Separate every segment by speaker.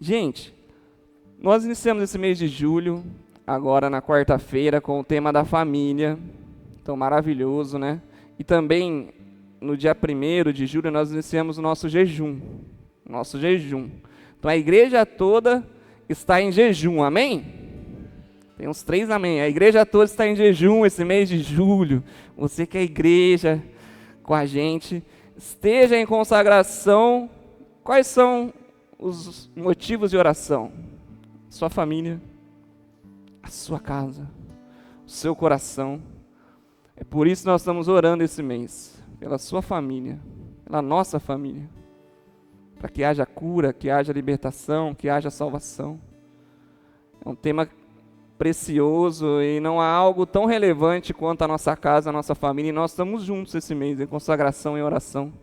Speaker 1: Gente, nós iniciamos esse mês de julho, agora na quarta-feira, com o tema da família. Então, maravilhoso, né? E também, no dia 1º de julho, nós iniciamos o nosso jejum. Então, a igreja toda está em jejum, amém? Tem uns 3 amém. A igreja toda está em jejum esse mês de julho. Você que é igreja com a gente, esteja em consagração. Quais são os motivos de oração? Sua família, a sua casa, o seu coração. É por isso que nós estamos orando esse mês, pela sua família, pela nossa família, para que haja cura, que haja libertação, que haja salvação. É um tema precioso e não há algo tão relevante quanto a nossa casa, a nossa família, e nós estamos juntos esse mês, em consagração e oração.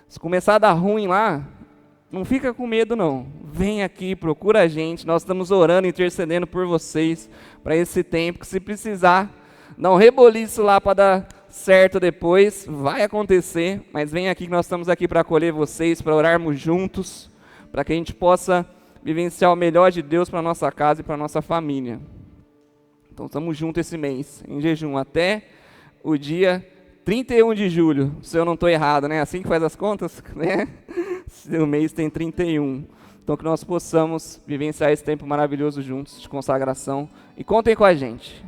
Speaker 1: Se começar a dar ruim lá, não fica com medo não, vem aqui, procura a gente, nós estamos orando, intercedendo por vocês, para esse tempo, que se precisar, dá um reboliço lá para dar certo depois, vai acontecer, mas vem aqui que nós estamos aqui para acolher vocês, para orarmos juntos, para que a gente possa vivenciar o melhor de Deus para a nossa casa e para a nossa família. Então estamos juntos esse mês, em jejum, até o dia 31 de julho, se eu não estou errado, né? Assim que faz as contas, né? O mês tem 31. Então que nós possamos vivenciar esse tempo maravilhoso juntos, de consagração. E contem com a gente,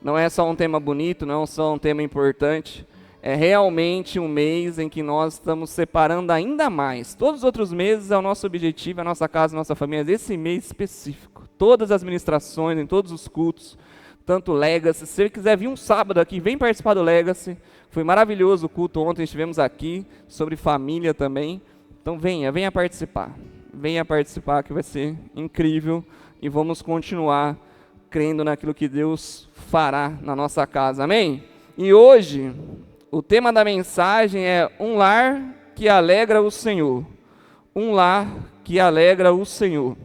Speaker 1: Não é só um tema bonito, não é só um tema importante. É realmente um mês em que nós estamos separando ainda mais. Todos os outros meses é o nosso objetivo, a nossa casa, a nossa família. Mas esse mês específico, todas as ministrações, em todos os cultos, tanto o Legacy. Se você quiser vir um sábado aqui, vem participar do Legacy. Foi maravilhoso o culto ontem, estivemos aqui, sobre família também. Então venha participar. Venha participar que vai ser incrível. E vamos continuar crendo naquilo que Deus fará na nossa casa. Amém? E hoje, o tema da mensagem é um lar que alegra o Senhor. Um lar que alegra o Senhor.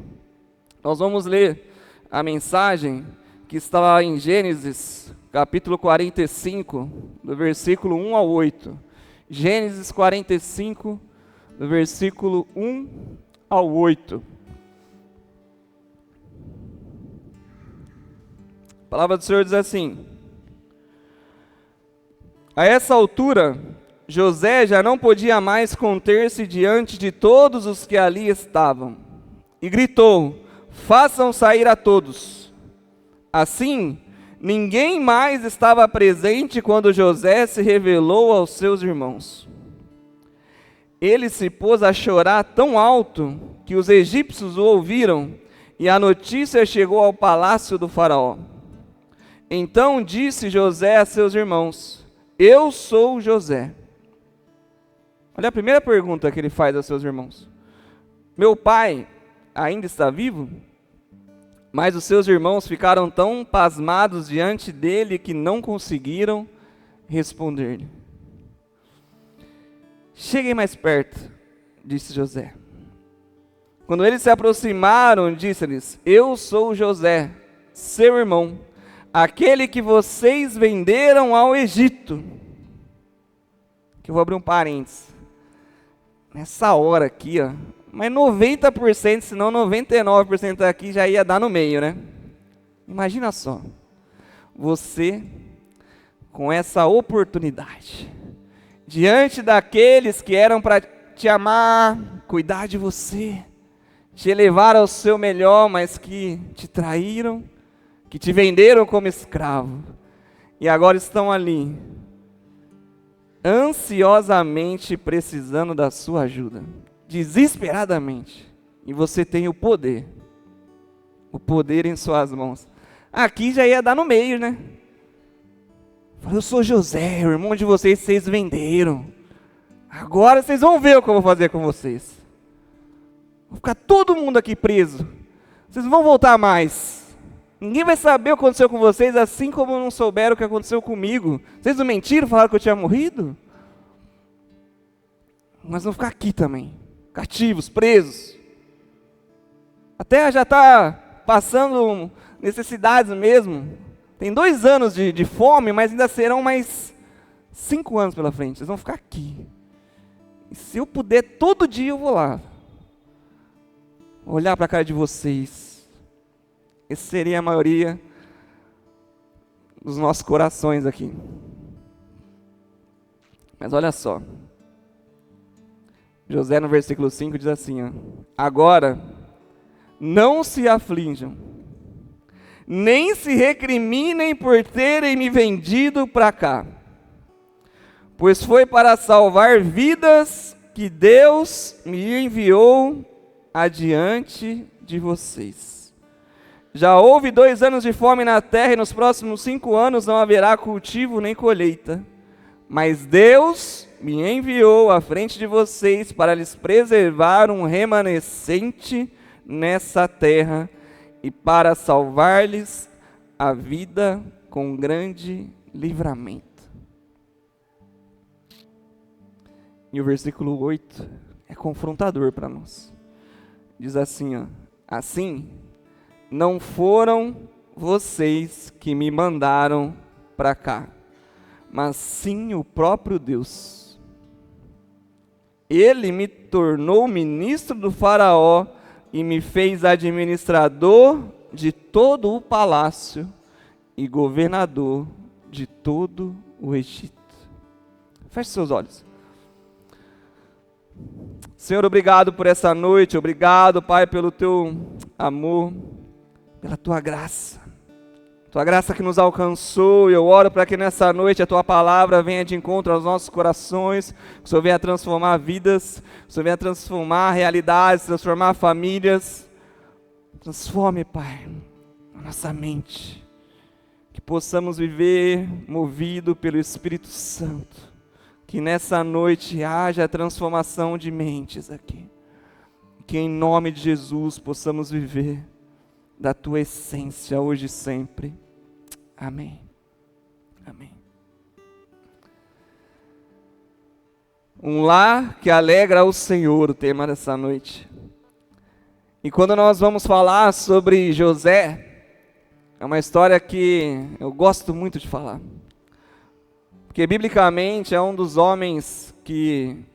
Speaker 1: Nós vamos ler a mensagem que está lá em Gênesis, capítulo 45, do versículo 1 ao 8. Gênesis 45, do versículo 1 ao 8. A palavra do Senhor diz assim: a essa altura, José já não podia mais conter-se diante de todos os que ali estavam, e gritou: façam sair a todos. Assim, ninguém mais estava presente quando José se revelou aos seus irmãos. Ele se pôs a chorar tão alto que os egípcios o ouviram, e a notícia chegou ao palácio do faraó. Então disse José a seus irmãos: eu sou José. Olha a primeira pergunta que ele faz aos seus irmãos: meu pai ainda está vivo? Mas os seus irmãos ficaram tão pasmados diante dele que não conseguiram responder-lhe. Cheguem mais perto, disse José. Quando eles se aproximaram, disse-lhes: eu sou José, seu irmão, aquele que vocês venderam ao Egito. Que eu vou abrir um parênteses. Nessa hora aqui, ó, mas 90%, se não 99% aqui já ia dar no meio, né? Imagina só, você com essa oportunidade, diante daqueles que eram para te amar, cuidar de você, te elevar ao seu melhor, mas que te traíram, que te venderam como escravo, e agora estão ali, ansiosamente precisando da sua ajuda, desesperadamente, e você tem o poder em suas mãos. Aqui já ia dar no meio, né? Eu sou José, o irmão de vocês venderam, agora vocês vão ver o que eu vou fazer com vocês. Vou ficar todo mundo aqui preso, vocês não vão voltar mais. Ninguém vai saber o que aconteceu com vocês, assim como não souberam o que aconteceu comigo. Vocês não mentiram, falaram que eu tinha morrido? Mas vão ficar aqui também, cativos, presos. A terra já está passando necessidades mesmo. Tem 2 anos de fome, mas ainda serão mais 5 anos pela frente. Vocês vão ficar aqui. E se eu puder, todo dia eu vou lá. olhar para a cara de vocês. Essa seria a maioria dos nossos corações aqui. Mas olha só. José no versículo 5 diz assim, ó, agora não se aflijam, nem se recriminem por terem me vendido para cá, pois foi para salvar vidas que Deus me enviou adiante de vocês. Já houve 2 anos de fome na terra, e nos próximos 5 anos não haverá cultivo nem colheita. Mas Deus me enviou à frente de vocês para lhes preservar um remanescente nessa terra e para salvar-lhes a vida com grande livramento. E o versículo 8 é confrontador para nós. Diz assim, ó, assim, não foram vocês que me mandaram para cá, mas sim o próprio Deus. Ele me tornou ministro do faraó e me fez administrador de todo o palácio e governador de todo o Egito. Feche seus olhos. Senhor, obrigado por essa noite, obrigado, Pai, pelo Teu amor, pela Tua graça que nos alcançou, e eu oro para que nessa noite a Tua palavra venha de encontro aos nossos corações, que o Senhor venha transformar vidas, que o Senhor venha transformar realidades, transformar famílias, transforme, Pai, a nossa mente, que possamos viver movido pelo Espírito Santo, que nessa noite haja transformação de mentes aqui, que em nome de Jesus possamos viver da Tua essência hoje e sempre. Amém. Amém. Um lar que alegra o Senhor, o tema dessa noite. E quando nós vamos falar sobre José, é uma história que eu gosto muito de falar. Porque biblicamente é um dos homens que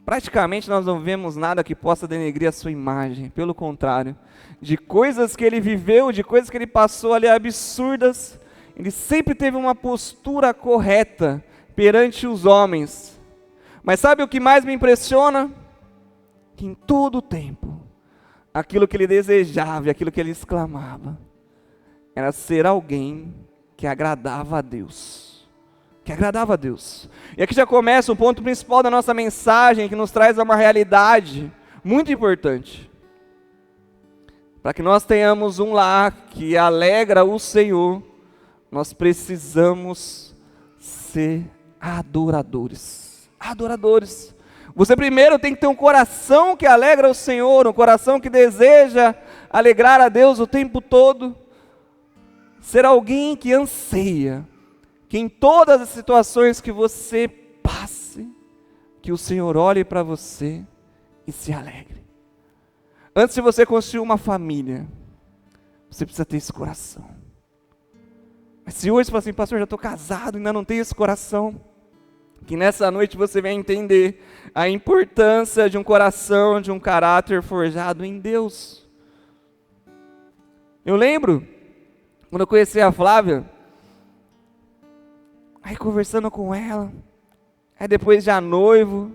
Speaker 1: praticamente nós não vemos nada que possa denegrir a sua imagem. Pelo contrário, de coisas que ele viveu, de coisas que ele passou ali absurdas, ele sempre teve uma postura correta perante os homens. Mas sabe o que mais me impressiona? Que em todo o tempo, aquilo que ele desejava e aquilo que ele exclamava, era ser alguém que agradava a Deus. Que agradava a Deus. E aqui já começa o ponto principal da nossa mensagem, que nos traz uma realidade muito importante. Para que nós tenhamos um lar que alegra o Senhor, nós precisamos ser adoradores. Adoradores. Você primeiro tem que ter um coração que alegra o Senhor, um coração que deseja alegrar a Deus o tempo todo. Ser alguém que anseia que em todas as situações que você passe, que o Senhor olhe para você e se alegre. Antes de você construir uma família, você precisa ter esse coração. Mas se hoje você fala assim, pastor, já estou casado, ainda não tenho esse coração, que nessa noite você venha entender a importância de um coração, de um caráter forjado em Deus. Eu lembro, quando eu conheci a Flávia, aí conversando com ela, aí depois já noivo,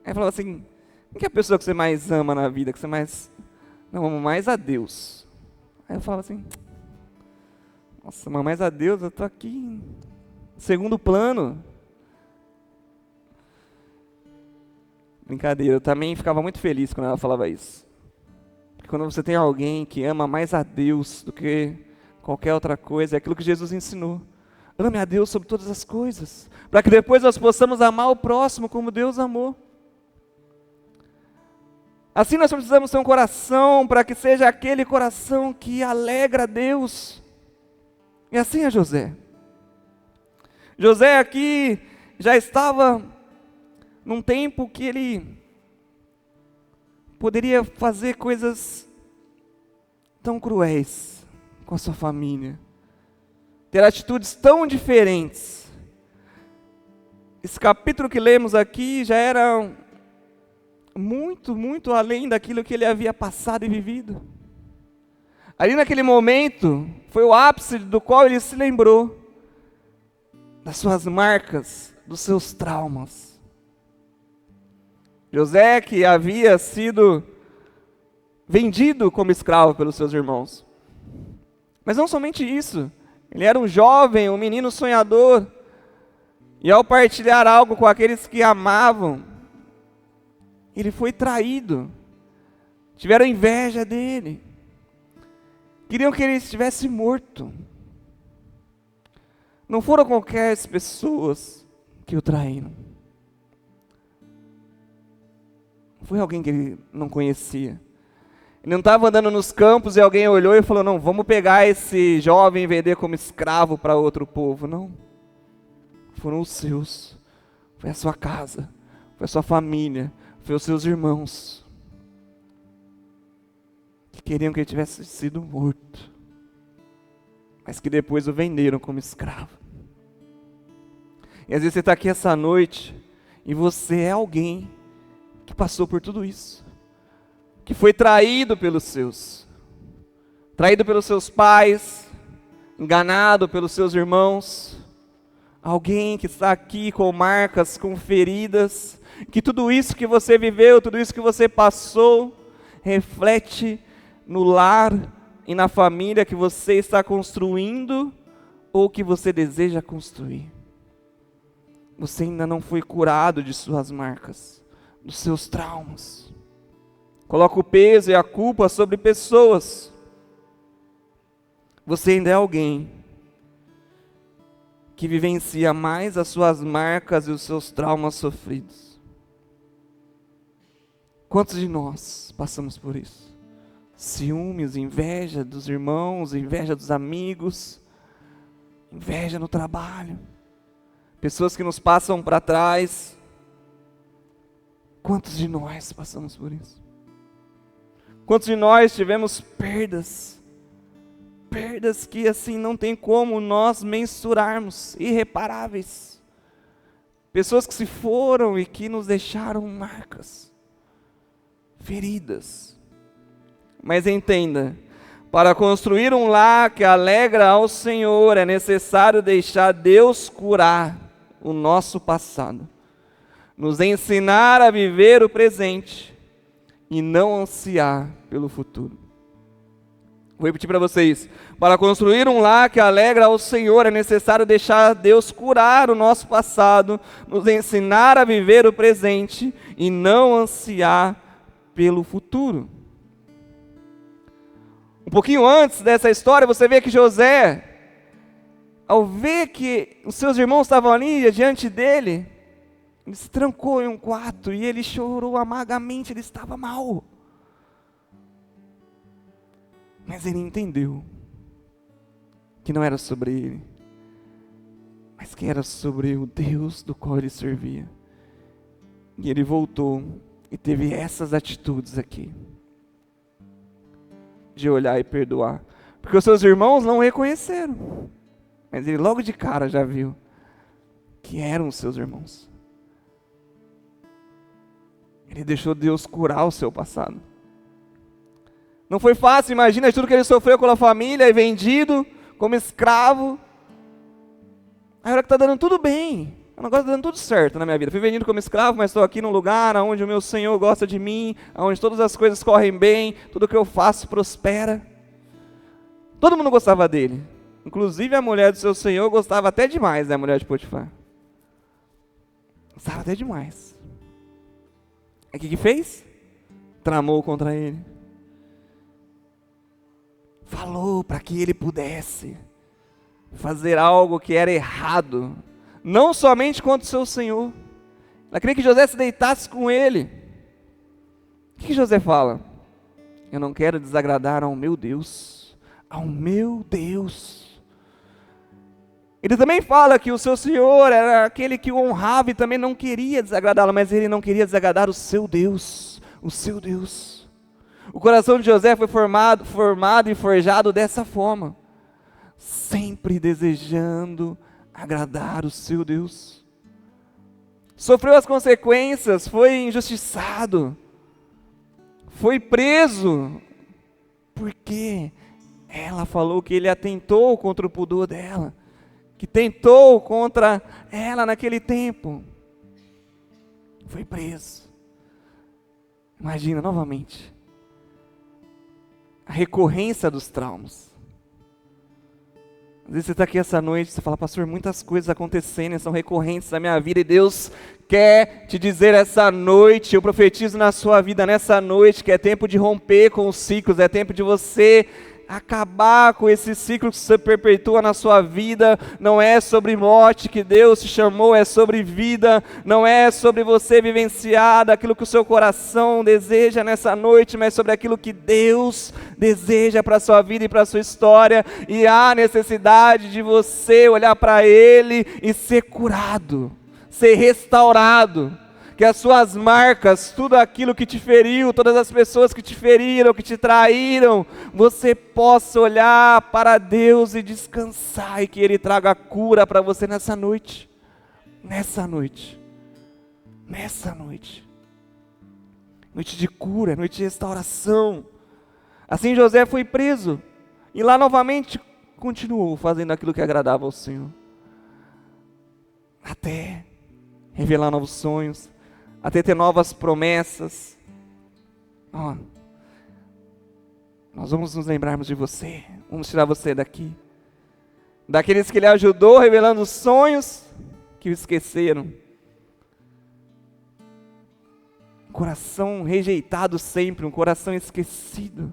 Speaker 1: aí falava assim, quem que é a pessoa que você mais ama na vida, que você mais... Não, amo mais a Deus. Aí eu falava assim, nossa, amo mais a Deus, eu estou aqui em segundo plano. Brincadeira, eu também ficava muito feliz quando ela falava isso. Porque quando você tem alguém que ama mais a Deus do que qualquer outra coisa, é aquilo que Jesus ensinou. Ame a Deus sobre todas as coisas, para que depois nós possamos amar o próximo como Deus amou. Assim nós precisamos ter um coração, para que seja aquele coração que alegra a Deus. E assim é José. José aqui já estava num tempo que ele poderia fazer coisas tão cruéis com a sua família, ter atitudes tão diferentes. Esse capítulo que lemos aqui já era muito, muito além daquilo que ele havia passado e vivido. Ali naquele momento, foi o ápice do qual ele se lembrou das suas marcas, dos seus traumas. José, que havia sido vendido como escravo pelos seus irmãos. Mas não somente isso, ele era um jovem, um menino sonhador, e ao partilhar algo com aqueles que amavam, ele foi traído, tiveram inveja dele, queriam que ele estivesse morto. Não foram qualquer pessoas que o traíram. Foi alguém que ele não conhecia. Ele não estava andando nos campos e alguém olhou e falou, não, vamos pegar esse jovem e vender como escravo para outro povo. Não. Foram os seus. Foi a sua casa. Foi a sua família. Foi os seus irmãos. Que queriam que ele tivesse sido morto. Mas que depois o venderam como escravo. E às vezes você está aqui essa noite e você é alguém que passou por tudo isso. Que foi traído pelos seus. Traído pelos seus pais. Enganado pelos seus irmãos. Alguém que está aqui com marcas, com feridas. Que tudo isso que você viveu, tudo isso que você passou, reflete no lar e na família que você está construindo ou que você deseja construir. Você ainda não foi curado de suas marcas, dos seus traumas. Coloca o peso e a culpa sobre pessoas. Você ainda é alguém que vivencia mais as suas marcas e os seus traumas sofridos. Quantos de nós passamos por isso? Ciúmes, inveja dos irmãos, inveja dos amigos, inveja no trabalho, pessoas que nos passam para trás. Quantos de nós passamos por isso? Quantos de nós tivemos perdas? Perdas que assim não tem como nós mensurarmos, irreparáveis. Pessoas que se foram e que nos deixaram marcas, feridas. Mas entenda, para construir um lar que alegra ao Senhor, é necessário deixar Deus curar o nosso passado. Nos ensinar a viver o presente e não ansiar pelo futuro. Vou repetir para vocês. Para construir um lar que alegra ao Senhor, é necessário deixar Deus curar o nosso passado, nos ensinar a viver o presente e não ansiar pelo futuro. Um pouquinho antes dessa história, você vê que José, ao ver que os seus irmãos estavam ali diante dele, ele se trancou em um quarto e ele chorou amargamente, ele estava mal. Mas ele entendeu que não era sobre ele, mas que era sobre o Deus do qual ele servia. E ele voltou e teve essas atitudes aqui, de olhar e perdoar. Porque os seus irmãos não o reconheceram, mas ele logo de cara já viu que eram os seus irmãos. Ele deixou Deus curar o seu passado. Não foi fácil, imagina tudo que ele sofreu com a família, e vendido como escravo. Agora que está dando tudo bem, o negócio está dando tudo certo na minha vida. Fui vendido como escravo, mas estou aqui num lugar onde o meu Senhor gosta de mim, onde todas as coisas correm bem, tudo que eu faço prospera. Todo mundo gostava dele, inclusive a mulher do seu Senhor gostava até demais, né, a mulher de Potifar. Gostava até demais. O que fez? Tramou contra ele. Falou para que ele pudesse fazer algo que era errado, não somente contra o seu Senhor. Ela queria que José se deitasse com ele. O que José fala? Eu não quero desagradar ao meu Deus, ao meu Deus. Ele também fala que o seu Senhor era aquele que o honrava e também não queria desagradá-lo, mas ele não queria desagradar o seu Deus, o seu Deus. O coração de José foi formado e forjado dessa forma, sempre desejando agradar o seu Deus. Sofreu as consequências, foi injustiçado, foi preso, porque ela falou que ele atentou contra o pudor dela, que tentou contra ela naquele tempo. Foi preso. Imagina novamente a recorrência dos traumas. Às vezes você está aqui essa noite, você fala, pastor, muitas coisas acontecendo, são recorrentes na minha vida, e Deus quer te dizer essa noite, eu profetizo na sua vida nessa noite, que é tempo de romper com os ciclos, é tempo de você acabar com esse ciclo que você perpetua na sua vida. Não é sobre morte que Deus te chamou, é sobre vida. Não é sobre você vivenciar daquilo que o seu coração deseja nessa noite, mas sobre aquilo que Deus deseja para a sua vida e para a sua história. E há necessidade de você olhar para Ele e ser curado, ser restaurado. Que as suas marcas, tudo aquilo que te feriu, todas as pessoas que te feriram, que te traíram, você possa olhar para Deus e descansar, e que Ele traga cura para você nessa noite. Nessa noite. Nessa noite. Noite de cura, noite de restauração. Assim José foi preso, e lá novamente continuou fazendo aquilo que agradava ao Senhor. Até revelar novos sonhos, até ter novas promessas. Nós vamos nos lembrarmos de você, vamos tirar você daqui, daqueles que Ele ajudou revelando os sonhos que o esqueceram. Um coração rejeitado sempre, um coração esquecido.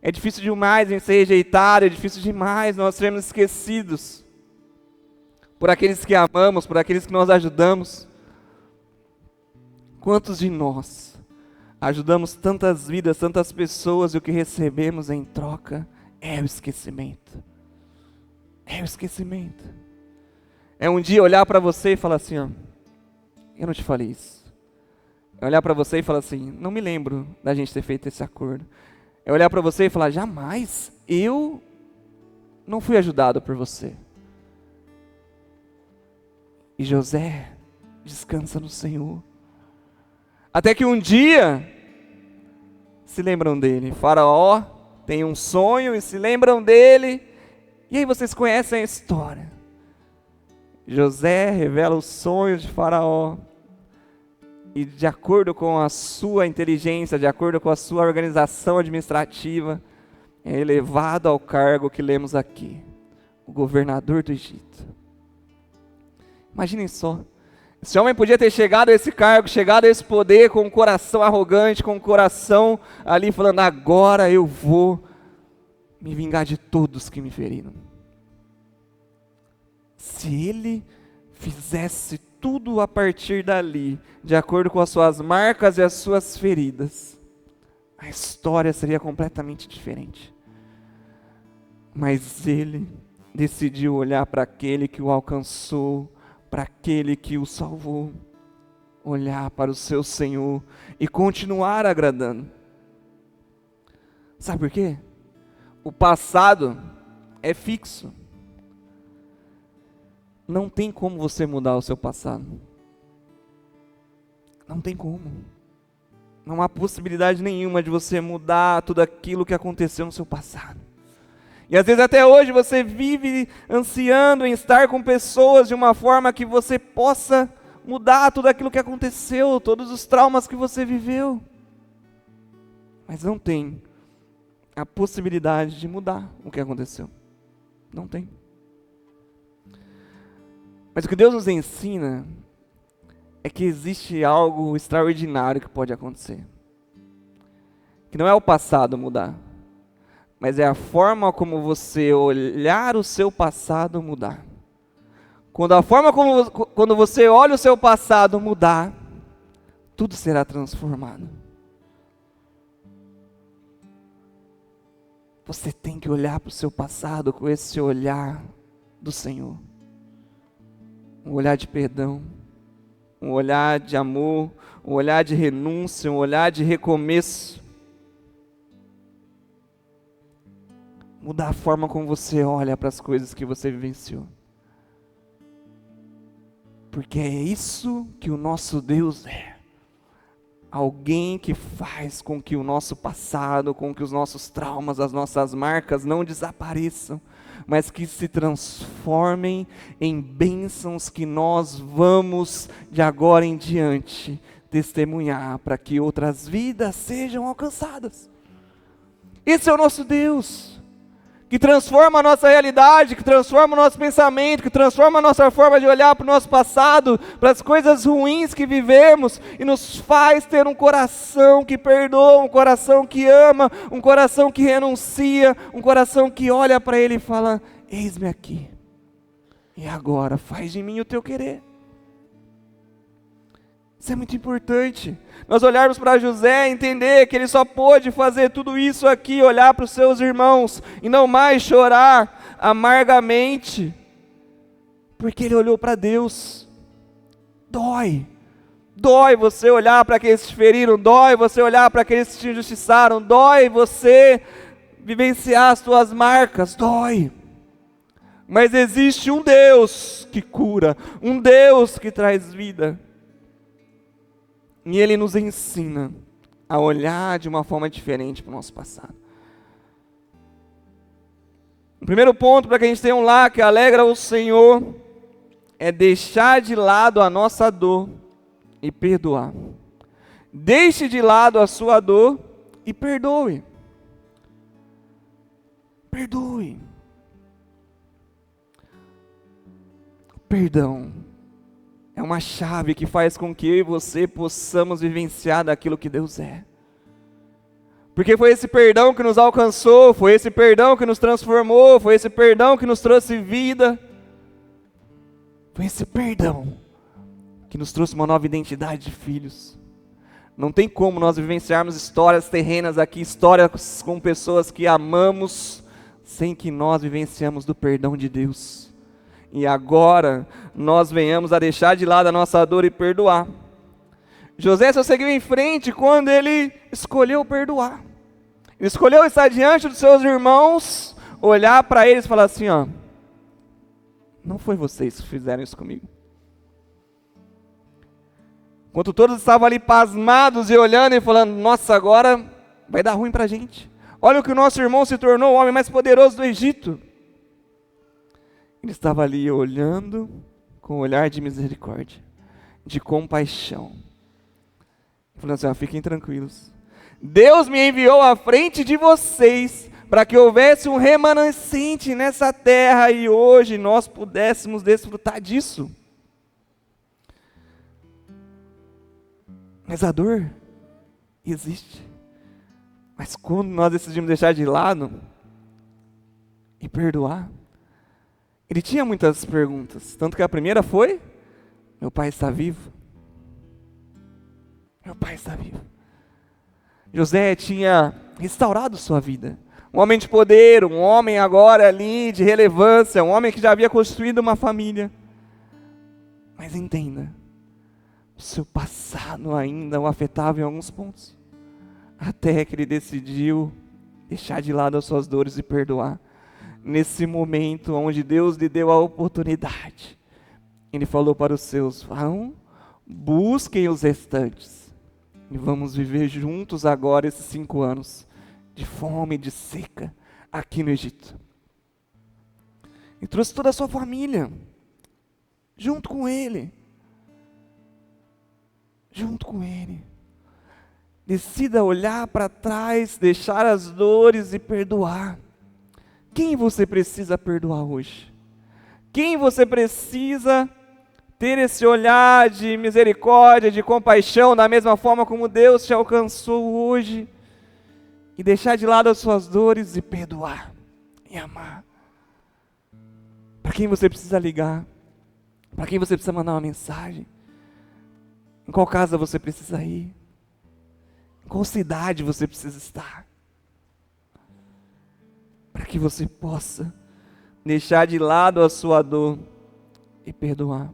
Speaker 1: É difícil demais em ser rejeitado, é difícil demais nós sermos esquecidos por aqueles que amamos, por aqueles que nós ajudamos. Quantos de nós ajudamos tantas vidas, tantas pessoas, e o que recebemos em troca é o esquecimento. É o esquecimento. É um dia olhar para você e falar assim, eu não te falei isso. É olhar para você e falar assim, não me lembro da gente ter feito esse acordo. É olhar para você e falar, jamais, eu não fui ajudado por você. E José descansa no Senhor. Até que um dia, se lembram dele. Faraó tem um sonho e se lembram dele. E aí vocês conhecem a história. José revela os sonhos de Faraó. E de acordo com a sua inteligência, de acordo com a sua organização administrativa, é elevado ao cargo que lemos aqui. O governador do Egito. Imaginem só. Esse homem podia ter chegado a esse cargo, chegado a esse poder com um coração arrogante, com um coração ali falando, agora eu vou me vingar de todos que me feriram. Se ele fizesse tudo a partir dali, de acordo com as suas marcas e as suas feridas, a história seria completamente diferente. Mas ele decidiu olhar para aquele que o alcançou, para aquele que o salvou, olhar para o seu Senhor e continuar agradando. Sabe por quê? O passado é fixo. Não tem como você mudar o seu passado. Não tem como. Não há possibilidade nenhuma de você mudar tudo aquilo que aconteceu no seu passado. E às vezes até hoje você vive ansiando em estar com pessoas de uma forma que você possa mudar tudo aquilo que aconteceu, todos os traumas que você viveu. Mas não tem a possibilidade de mudar o que aconteceu. Não tem. Mas o que Deus nos ensina é que existe algo extraordinário que pode acontecer. Que não é o passado mudar, mas é a forma como você olhar o seu passado mudar. Quando você olha o seu passado mudar, tudo será transformado. Você tem que olhar para o seu passado com esse olhar do Senhor. Um olhar de perdão, um olhar de amor, um olhar de renúncia, um olhar de recomeço. Mudar a forma como você olha para as coisas que você vivenciou. Porque é isso que o nosso Deus é. alguém que faz com que o nosso passado, com que os nossos traumas, as nossas marcas não desapareçam, mas que se transformem em bênçãos que nós vamos, de agora em diante, testemunhar para que outras vidas sejam alcançadas. Esse é o nosso Deus, que transforma a nossa realidade, que transforma o nosso pensamento, que transforma a nossa forma de olhar para o nosso passado, para as coisas ruins que vivemos, e nos faz ter um coração que perdoa, um coração que ama, um coração que renuncia, um coração que olha para Ele e fala: eis-me aqui, e agora faz de mim o teu querer. Isso é muito importante. Nós olharmos para José e entender que ele só pôde fazer tudo isso aqui, olhar para os seus irmãos e não mais chorar amargamente, porque ele olhou para Deus. Dói você olhar para aqueles que te feriram, dói você olhar para aqueles que te injustiçaram, dói você vivenciar as tuas marcas, dói. Mas existe um Deus que cura, um Deus que traz vida. E Ele nos ensina a olhar de uma forma diferente para o nosso passado. O primeiro ponto para que a gente tenha um lar que alegra o Senhor é deixar de lado a nossa dor e perdoar. Deixe de lado a sua dor e perdoe. Perdoe. Perdão é uma chave que faz com que eu e você possamos vivenciar daquilo que Deus é. Porque foi esse perdão que nos alcançou, foi esse perdão que nos transformou, foi esse perdão que nos trouxe vida. Foi esse perdão que nos trouxe uma nova identidade de filhos. Não tem como nós vivenciarmos histórias terrenas aqui, histórias com pessoas que amamos, sem que nós vivenciamos do perdão de Deus. E agora nós venhamos a deixar de lado a nossa dor e perdoar. José só seguiu em frente quando ele escolheu perdoar. Ele escolheu estar diante dos seus irmãos, olhar para eles e falar assim: ó, não foi vocês que fizeram isso comigo. Enquanto todos estavam ali pasmados e olhando e falando: nossa, agora vai dar ruim para a gente. Olha o que o nosso irmão se tornou, o homem mais poderoso do Egito. Ele estava ali olhando com um olhar de misericórdia, de compaixão. Falando assim: fiquem tranquilos. Deus me enviou à frente de vocês para que houvesse um remanescente nessa terra e hoje nós pudéssemos desfrutar disso. Mas a dor existe. Mas quando nós decidimos deixar de lado e perdoar, ele tinha muitas perguntas, tanto que a primeira foi: meu pai está vivo? Meu pai está vivo. José tinha restaurado sua vida. Um homem de poder, um homem agora ali de relevância, um homem que já havia construído uma família. Mas entenda, o seu passado ainda o afetava em alguns pontos. Até que ele decidiu deixar de lado as suas dores e perdoar. Nesse momento onde Deus lhe deu a oportunidade, Ele falou para os seus: vão, busquem os restantes, e vamos viver juntos agora esses 5 anos, de fome, de seca, aqui no Egito. E trouxe toda a sua família, junto com Ele. Junto com Ele. Decida olhar para trás, deixar as dores e perdoar. Quem você precisa perdoar hoje? Quem você precisa ter esse olhar de misericórdia, de compaixão, da mesma forma como Deus te alcançou hoje? E deixar de lado as suas dores e perdoar e amar. Para quem você precisa ligar? Para quem você precisa mandar uma mensagem? Em qual casa você precisa ir? Em qual cidade você precisa estar? Para que você possa deixar de lado a sua dor e perdoar.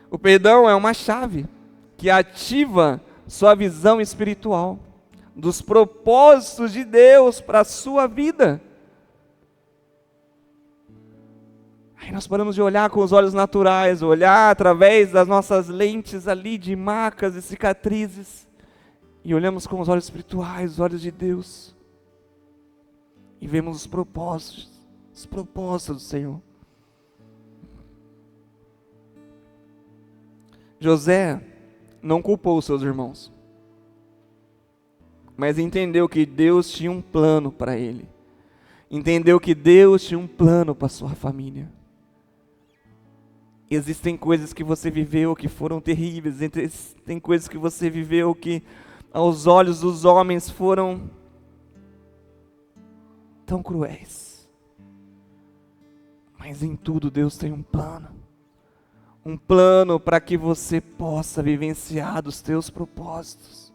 Speaker 1: O perdão é uma chave que ativa sua visão espiritual dos propósitos de Deus para a sua vida. Aí nós paramos de olhar com os olhos naturais, olhar através das nossas lentes ali de marcas e cicatrizes, e olhamos com os olhos espirituais, os olhos de Deus, e vemos os propósitos do Senhor. José não culpou os seus irmãos, mas entendeu que Deus tinha um plano para ele. Entendeu que Deus tinha um plano para sua família. Existem coisas que você viveu que foram terríveis, tem coisas que você viveu que aos olhos dos homens foram tão cruéis. Mas em tudo Deus tem um plano. Um plano para que você possa vivenciar os teus propósitos.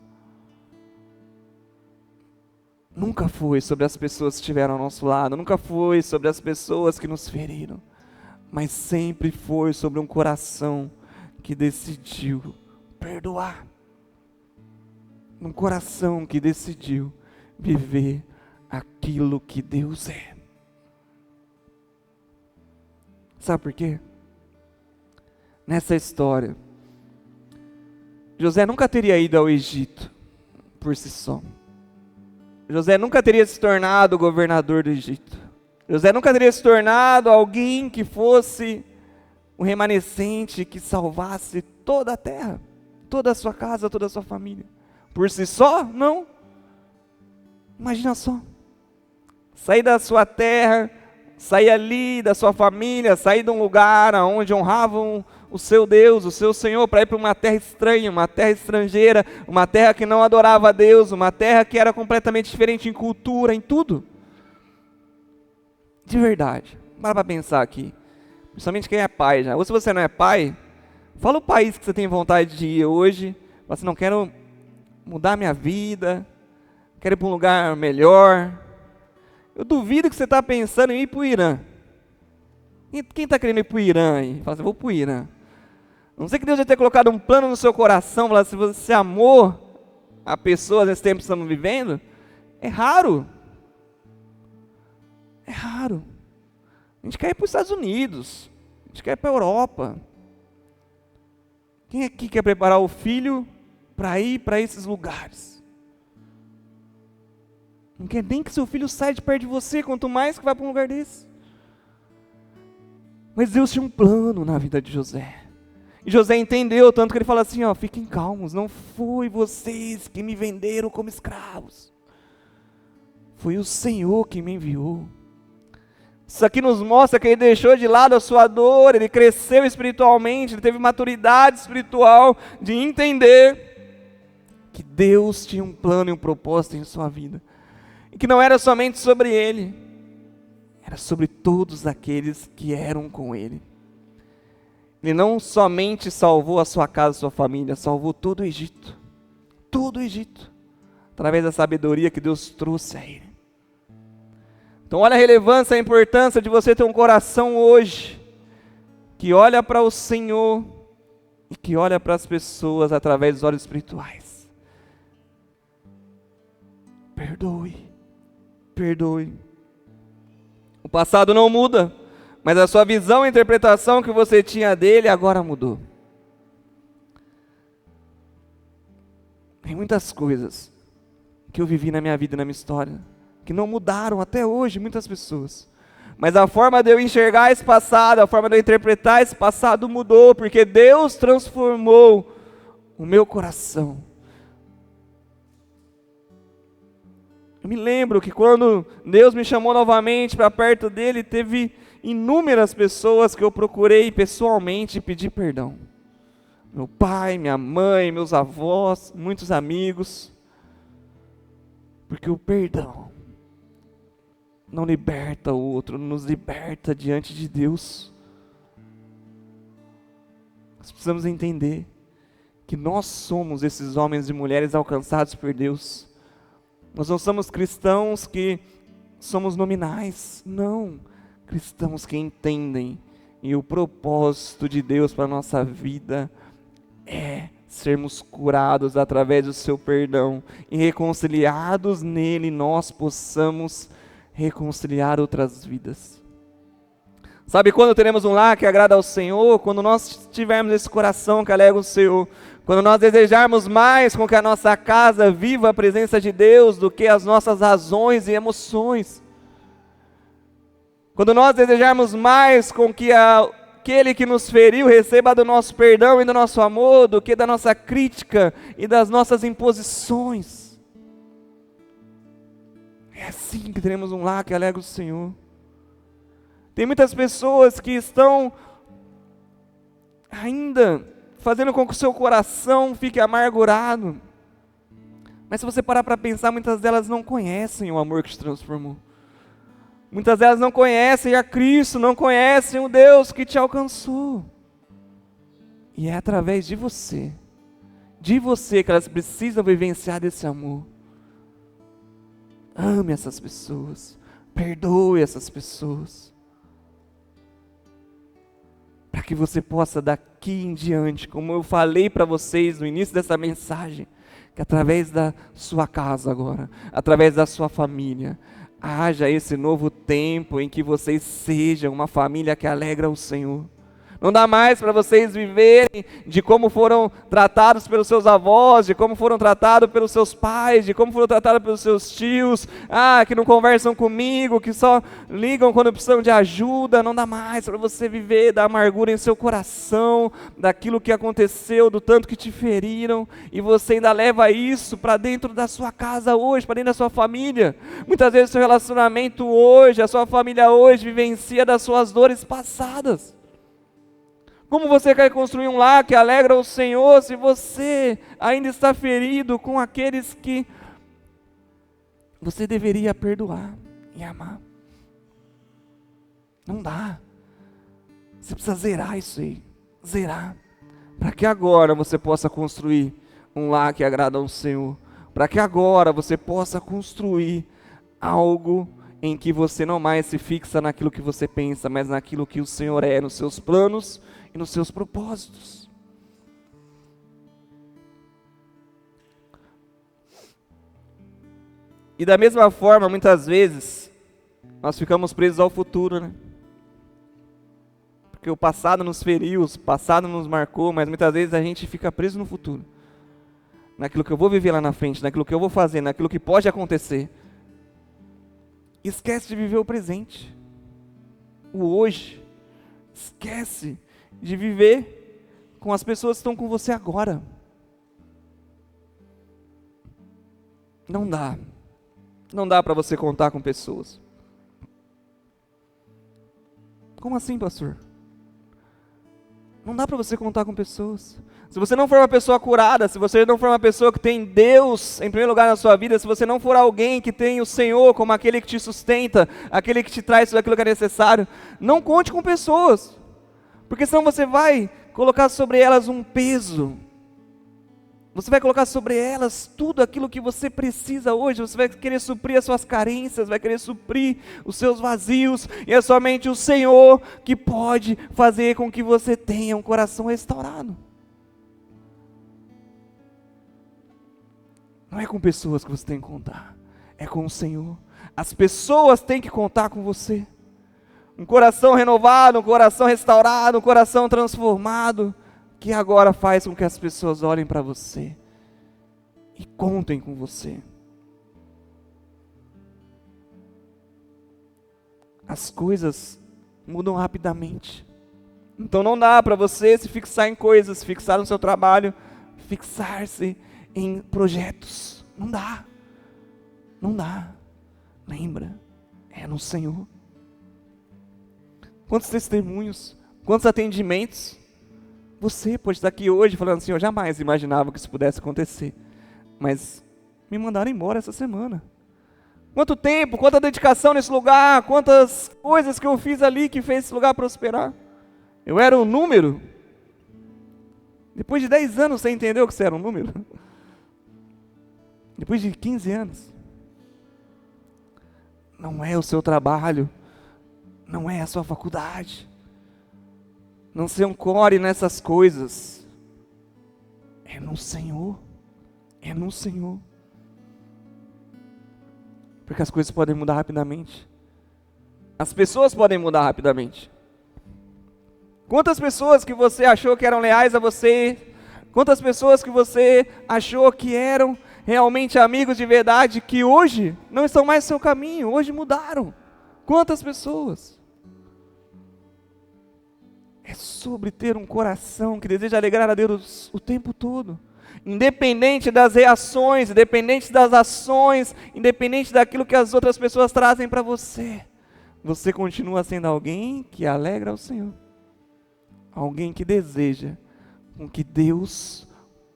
Speaker 1: Nunca foi sobre as pessoas que estiveram ao nosso lado, nunca foi sobre as pessoas que nos feriram, mas sempre foi sobre um coração que decidiu perdoar. Um coração que decidiu viver aquilo que Deus é. Sabe por quê? Nessa história, José nunca teria ido ao Egito por si só. José nunca teria se tornado governador do Egito. José nunca teria se tornado alguém que fosse um remanescente que salvasse toda a terra, toda a sua casa, toda a sua família. Por si só, não. Imagina só. Sair da sua terra, sair ali da sua família, sair de um lugar onde honravam o seu Deus, o seu Senhor, para ir para uma terra estranha, uma terra estrangeira, uma terra que não adorava a Deus, uma terra que era completamente diferente em cultura, em tudo. De verdade, para pensar aqui, principalmente quem é pai já, ou se você não é pai, fala o país que você tem vontade de ir hoje, fala assim, não quero mudar minha vida, quero ir para um lugar melhor. Eu duvido que você está pensando em ir para o Irã. Quem está querendo ir para o Irã aí? Fala assim, vou para o Irã. Não sei que Deus já tenha colocado um plano no seu coração, falar, se você amou a pessoa nesse tempo que estamos vivendo, é raro. É raro. A gente quer ir para os Estados Unidos, a gente quer ir para a Europa. Quem aqui quer preparar o filho para ir para esses lugares? Não quer nem que seu filho saia de perto de você, quanto mais que vai para um lugar desse. Mas Deus tinha um plano na vida de José. E José entendeu, tanto que ele fala assim, fiquem calmos, não foi vocês que me venderam como escravos. Foi o Senhor que me enviou. Isso aqui nos mostra que ele deixou de lado a sua dor, ele cresceu espiritualmente, ele teve maturidade espiritual de entender que Deus tinha um plano e um propósito em sua vida. E que não era somente sobre ele, era sobre todos aqueles que eram com ele. Ele não somente salvou a sua casa, a sua família, salvou todo o Egito. Todo o Egito. Através da sabedoria que Deus trouxe a ele. Então olha a relevância, a importância de você ter um coração hoje, que olha para o Senhor e que olha para as pessoas através dos olhos espirituais. Perdoe. Perdoe. O passado não muda, mas a sua visão e interpretação que você tinha dele agora mudou. Tem muitas coisas que eu vivi na minha vida e na minha história, que não mudaram até hoje, muitas pessoas. Mas a forma de eu enxergar esse passado, a forma de eu interpretar esse passado mudou, porque Deus transformou o meu coração. Eu me lembro que quando Deus me chamou novamente para perto dele, teve inúmeras pessoas que eu procurei pessoalmente pedir perdão. Meu pai, minha mãe, meus avós, muitos amigos. Porque o perdão não liberta o outro, nos liberta diante de Deus. Nós precisamos entender que nós somos esses homens e mulheres alcançados por Deus. Nós não somos cristãos que somos nominais, não. Cristãos que entendem, e o propósito de Deus para a nossa vida é sermos curados através do seu perdão, e reconciliados nele nós possamos reconciliar outras vidas. Sabe quando teremos um lar que agrada ao Senhor? Quando nós tivermos esse coração que alegra o Senhor. Quando nós desejarmos mais com que a nossa casa viva a presença de Deus do que as nossas razões e emoções. Quando nós desejarmos mais com que aquele que nos feriu receba do nosso perdão e do nosso amor, do que da nossa crítica e das nossas imposições. É assim que teremos um lar que alegra o Senhor. Tem muitas pessoas que estão ainda fazendo com que o seu coração fique amargurado. Mas se você parar para pensar, muitas delas não conhecem o amor que te transformou. Muitas delas não conhecem a Cristo, não conhecem o Deus que te alcançou. E é através de você que elas precisam vivenciar desse amor. Ame essas pessoas, perdoe essas pessoas. Para que você possa daqui em diante, como eu falei para vocês no início dessa mensagem, que através da sua casa agora, através da sua família, haja esse novo tempo em que vocês sejam uma família que alegra o Senhor. Não dá mais para vocês viverem de como foram tratados pelos seus avós, de como foram tratados pelos seus pais, de como foram tratados pelos seus tios, que não conversam comigo, que só ligam quando precisam de ajuda. Não dá mais para você viver da amargura em seu coração, daquilo que aconteceu, do tanto que te feriram, e você ainda leva isso para dentro da sua casa hoje, para dentro da sua família. Muitas vezes o seu relacionamento hoje, a sua família hoje vivencia das suas dores passadas. Como você quer construir um lar que alegra o Senhor se você ainda está ferido com aqueles que você deveria perdoar e amar? Não dá. Você precisa zerar isso aí, zerar, para que agora você possa construir um lar que agrada ao Senhor, para que agora você possa construir algo em que você não mais se fixa naquilo que você pensa, mas naquilo que o Senhor é, nos seus planos e nos seus propósitos. E da mesma forma, muitas vezes, nós ficamos presos ao futuro, né? Porque o passado nos feriu, o passado nos marcou, mas muitas vezes a gente fica preso no futuro. Naquilo que eu vou viver lá na frente, naquilo que eu vou fazer, naquilo que pode acontecer. Esquece de viver o presente, o hoje. Esquece de viver com as pessoas que estão com você agora. Não dá para você contar com pessoas. Como assim, pastor? Não dá para você contar com pessoas. Se você não for uma pessoa curada, se você não for uma pessoa que tem Deus em primeiro lugar na sua vida, se você não for alguém que tem o Senhor como aquele que te sustenta, aquele que te traz tudo aquilo que é necessário, não conte com pessoas, porque senão você vai colocar sobre elas um peso. Você vai colocar sobre elas tudo aquilo que você precisa hoje. Você vai querer suprir as suas carências, vai querer suprir os seus vazios. E é somente o Senhor que pode fazer com que você tenha um coração restaurado. Não é com pessoas que você tem que contar, é com o Senhor. As pessoas têm que contar com você. Um coração renovado, um coração restaurado, um coração transformado, que agora faz com que as pessoas olhem para você e contem com você. As coisas mudam rapidamente. Então não dá para você se fixar em coisas, fixar no seu trabalho, fixar-se em projetos. Não dá. Não dá. Lembra, é no Senhor. Quantos testemunhos, quantos atendimentos. Você pode estar aqui hoje falando assim, eu jamais imaginava que isso pudesse acontecer, mas me mandaram embora essa semana. Quanto tempo, quanta dedicação nesse lugar, quantas coisas que eu fiz ali que fez esse lugar prosperar. Eu era um número. Depois de 10 anos você entendeu que você era um número? Depois de 15 anos. Não é o seu trabalho, não é a sua faculdade. Não se ancore nessas coisas. É no Senhor. É no Senhor. Porque as coisas podem mudar rapidamente. As pessoas podem mudar rapidamente. Quantas pessoas que você achou que eram leais a você? Quantas pessoas que você achou que eram realmente amigos de verdade, que hoje não estão mais no seu caminho, hoje mudaram? Quantas pessoas? É sobre ter um coração que deseja alegrar a Deus o tempo todo. Independente das reações, independente das ações, independente daquilo que as outras pessoas trazem para você, você continua sendo alguém que alegra o Senhor. Alguém que deseja com que Deus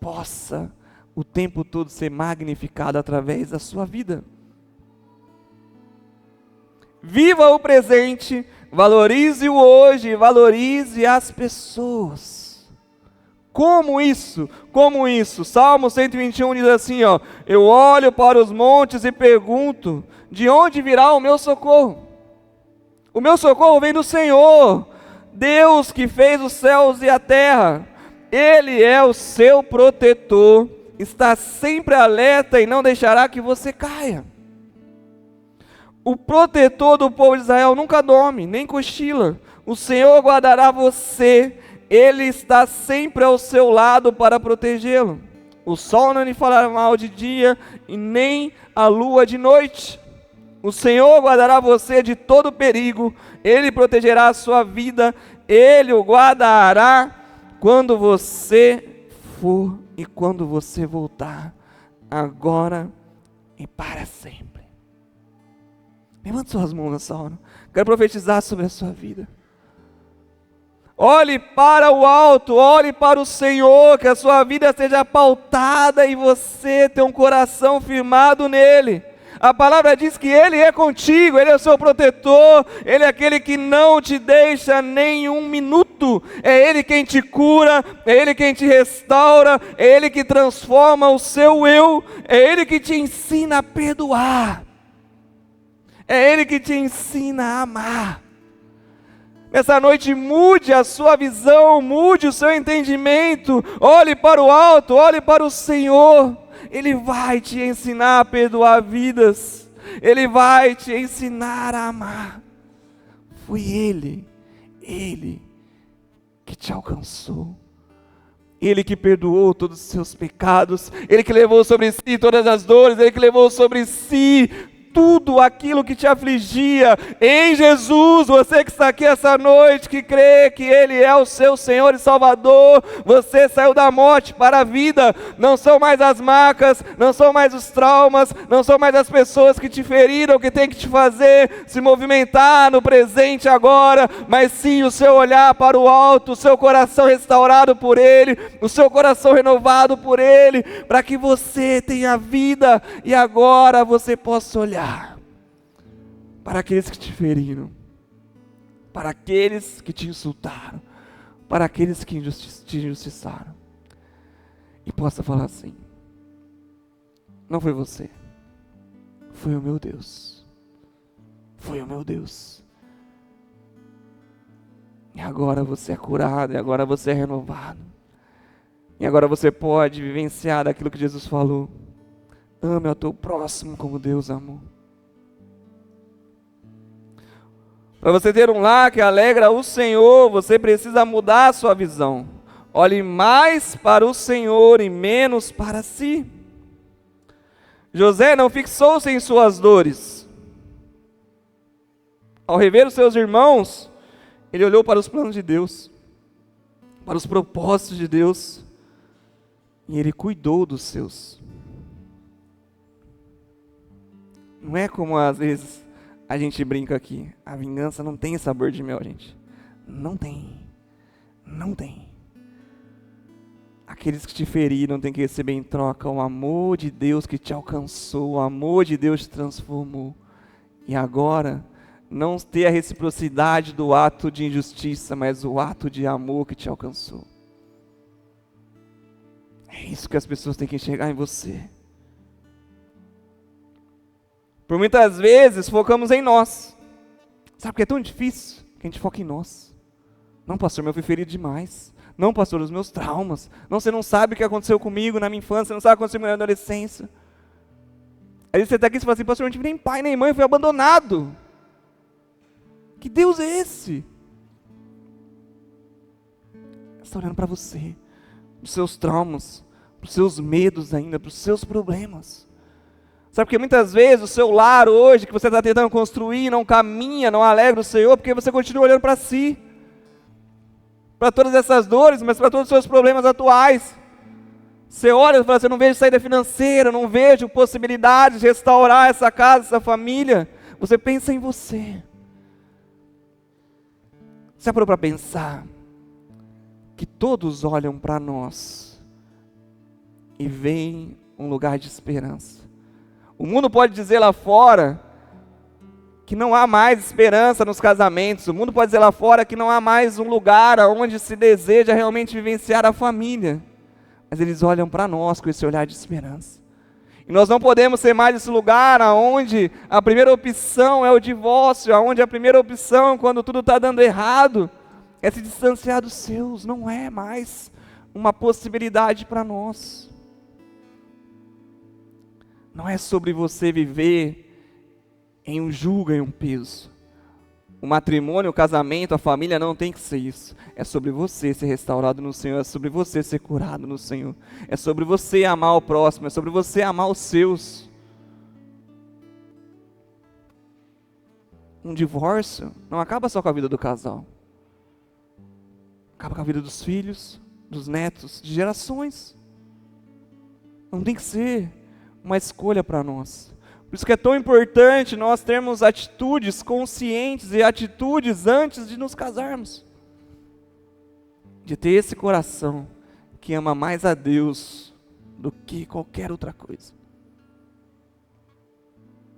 Speaker 1: possa o tempo todo ser magnificado através da sua vida. Viva o presente, valorize o hoje, valorize as pessoas. Como isso? Como isso? Salmo 121 diz assim, ó: eu olho para os montes e pergunto, de onde virá o meu socorro? O meu socorro vem do Senhor, Deus que fez os céus e a terra. Ele é o seu protetor, está sempre alerta e não deixará que você caia. O protetor do povo de Israel nunca dorme, nem cochila. O Senhor guardará você, Ele está sempre ao seu lado para protegê-lo. O sol não lhe fará mal de dia, e nem a lua de noite. O Senhor guardará você de todo perigo, Ele protegerá a sua vida, Ele o guardará quando você for e quando você voltar, agora e para sempre. Levante suas mãos nessa hora. Quero profetizar sobre a sua vida. Olhe para o alto, olhe para o Senhor, que a sua vida seja pautada e você ter um coração firmado nele. A palavra diz que Ele é contigo, Ele é o seu protetor, Ele é aquele que não te deixa nem um minuto. É Ele quem te cura, é Ele quem te restaura, é Ele que transforma o seu eu, é Ele que te ensina a perdoar. É Ele que te ensina a amar. Nessa noite mude a sua visão, mude o seu entendimento, olhe para o alto, olhe para o Senhor. Ele vai te ensinar a perdoar vidas, Ele vai te ensinar a amar. Foi Ele que te alcançou, Ele que perdoou todos os seus pecados, Ele que levou sobre si todas as dores, Ele que levou sobre si tudo aquilo que te afligia. Em Jesus, você que está aqui essa noite, que crê que Ele é o seu Senhor e Salvador, você saiu da morte para a vida. Não são mais as marcas, não são mais os traumas, não são mais as pessoas que te feriram, que tem que te fazer se movimentar no presente agora, mas sim o seu olhar para o alto, o seu coração restaurado por Ele, o seu coração renovado por Ele, para que você tenha vida e agora você possa olhar para aqueles que te feriram, para aqueles que te insultaram, para aqueles que te injustiçaram, e possa falar assim: não foi você, foi o meu Deus, foi o meu Deus, e agora você é curado, e agora você é renovado, e agora você pode vivenciar daquilo que Jesus falou: ame ao teu próximo como Deus amou. Para você ter um lar que alegra o Senhor, você precisa mudar a sua visão. Olhe mais para o Senhor e menos para si. José não fixou-se em suas dores. Ao rever os seus irmãos, ele olhou para os planos de Deus, para os propósitos de Deus, e ele cuidou dos seus. Não é como às vezes a gente brinca aqui: a vingança não tem sabor de mel, gente. Não tem. Não tem. Aqueles que te feriram têm que receber em troca o amor de Deus que te alcançou, o amor de Deus te transformou. E agora, não ter a reciprocidade do ato de injustiça, mas o ato de amor que te alcançou. É isso que as pessoas têm que enxergar em você. Por muitas vezes focamos em nós. Sabe porque é tão difícil que a gente foca em nós? Não, pastor, eu fui ferido demais. Não, pastor, os meus traumas. Não, você não sabe o que aconteceu comigo na minha infância, você não sabe o que aconteceu na minha adolescência. Aí você está aqui e fala assim: pastor, eu não tive nem pai nem mãe, eu fui abandonado. Que Deus é esse? está olhando para você, para os seus traumas, para os seus medos ainda, para os seus problemas. Sabe, porque muitas vezes o seu lar hoje, que você está tentando construir, não caminha, não alegra o Senhor, porque você continua olhando para si, para todas essas dores, mas para todos os seus problemas atuais. Você olha e fala assim, eu não vejo saída financeira, eu não vejo possibilidade de restaurar essa casa, essa família. Você pensa em você. Você já parou para pensar que todos olham para nós e veem um lugar de esperança? O mundo pode dizer lá fora que não há mais esperança nos casamentos. O mundo pode dizer lá fora que não há mais um lugar onde se deseja realmente vivenciar a família. Mas eles olham para nós com esse olhar de esperança. E nós não podemos ser mais esse lugar onde a primeira opção é o divórcio, onde a primeira opção, quando tudo está dando errado, é se distanciar dos seus. Não é mais uma possibilidade para nós. Não é sobre você viver em um jugo, em um peso. O matrimônio, o casamento, a família não tem que ser isso. É sobre você ser restaurado no Senhor, é sobre você ser curado no Senhor. É sobre você amar o próximo, é sobre você amar os seus. Um divórcio não acaba só com a vida do casal. Acaba com a vida dos filhos, dos netos, de gerações. Não tem que ser uma escolha para nós. Por isso que é tão importante nós termos atitudes conscientes e atitudes antes de nos casarmos. De ter esse coração que ama mais a Deus do que qualquer outra coisa.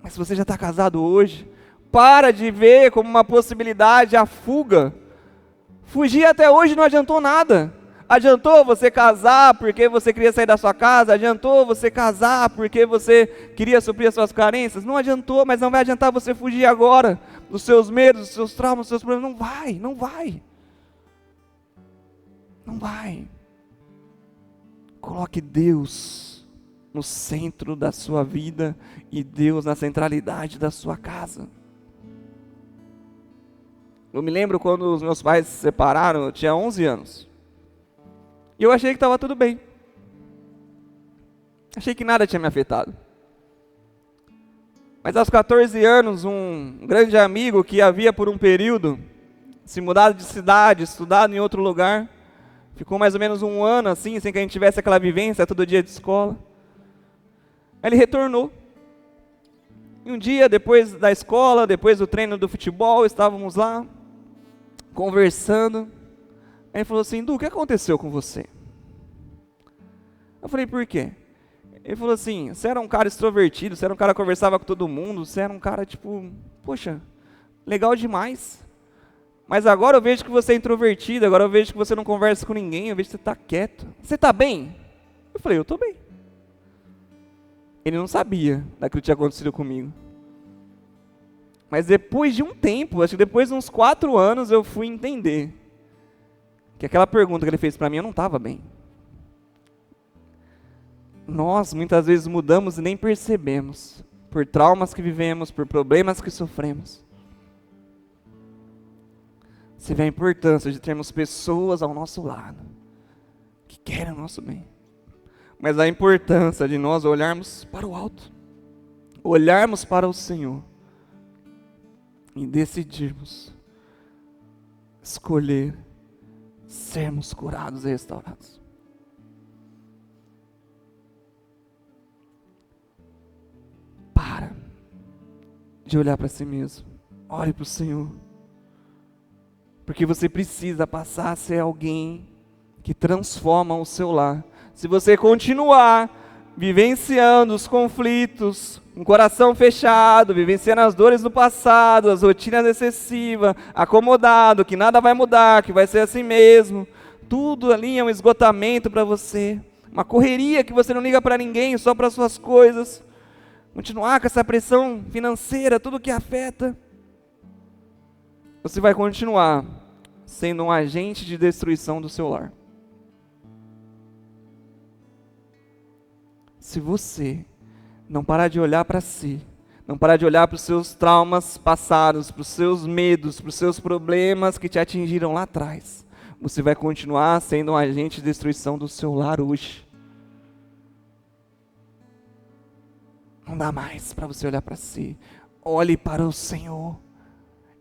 Speaker 1: Mas se você já está casado hoje, para de ver como uma possibilidade a fuga. Fugir até hoje não adiantou nada. Adiantou você casar porque você queria sair da sua casa? Adiantou você casar porque você queria suprir as suas carências? Não adiantou, mas não vai adiantar você fugir agora dos seus medos, dos seus traumas, dos seus problemas. Não vai, não vai. Não vai. Coloque Deus no centro da sua vida e Deus na centralidade da sua casa. Eu me lembro quando os meus pais se separaram, eu tinha 11 anos. E eu achei que estava tudo bem. Achei que nada tinha me afetado. Mas aos 14 anos, um grande amigo que havia por um período se mudado de cidade, estudado em outro lugar, ficou mais ou menos um ano assim, sem que a gente tivesse aquela vivência todo dia de escola. Ele retornou. E um dia, depois da escola, depois do treino do futebol, estávamos lá, conversando. Aí ele falou assim, Du, o que aconteceu com você? Eu falei, por quê? Ele falou assim, você era um cara extrovertido, você era um cara que conversava com todo mundo, você era um cara tipo, poxa, legal demais. Mas agora eu vejo que você é introvertido, agora eu vejo que você não conversa com ninguém, eu vejo que você está quieto. Você está bem? Eu falei, eu estou bem. Ele não sabia daquilo que tinha acontecido comigo. Mas depois de um tempo, acho que depois de uns 4 anos, eu fui entender que aquela pergunta que ele fez para mim, eu não estava bem. Nós muitas vezes mudamos e nem percebemos, por traumas que vivemos, por problemas que sofremos. Você vê a importância de termos pessoas ao nosso lado, que querem o nosso bem. Mas a importância de nós olharmos para o alto, olharmos para o Senhor, e decidirmos escolher sermos curados e restaurados. Para de olhar para si mesmo. Olhe para o Senhor. Porque você precisa passar a ser alguém que transforma o seu lar. Se você continuar vivenciando os conflitos, um coração fechado, vivenciando as dores do passado, as rotinas excessivas, acomodado, que nada vai mudar, que vai ser assim mesmo, tudo ali é um esgotamento para você, uma correria que você não liga para ninguém, só para suas coisas, continuar com essa pressão financeira, tudo que afeta, você vai continuar sendo um agente de destruição do seu lar. Se você não parar de olhar para si, não parar de olhar para os seus traumas passados, para os seus medos, para os seus problemas que te atingiram lá atrás, você vai continuar sendo um agente de destruição do seu lar hoje. Não dá mais para você olhar para si. Olhe para o Senhor.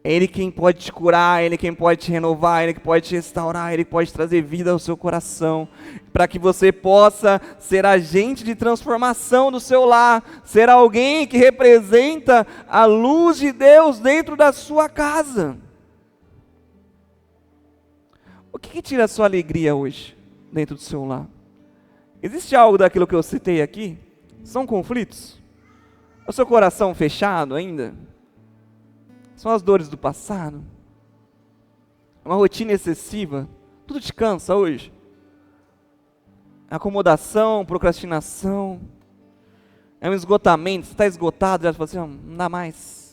Speaker 1: É Ele quem pode te curar, é Ele quem pode te renovar, é Ele que pode te restaurar, é Ele que pode trazer vida ao seu coração, para que você possa ser agente de transformação do seu lar, ser alguém que representa a luz de Deus dentro da sua casa. O que tira a sua alegria hoje, dentro do seu lar? Existe algo daquilo que eu citei aqui? São conflitos? É o seu coração fechado ainda? São as dores do passado? Uma rotina excessiva? Tudo te cansa hoje? Acomodação, procrastinação? É um esgotamento? Você está esgotado, já fala assim, não dá mais.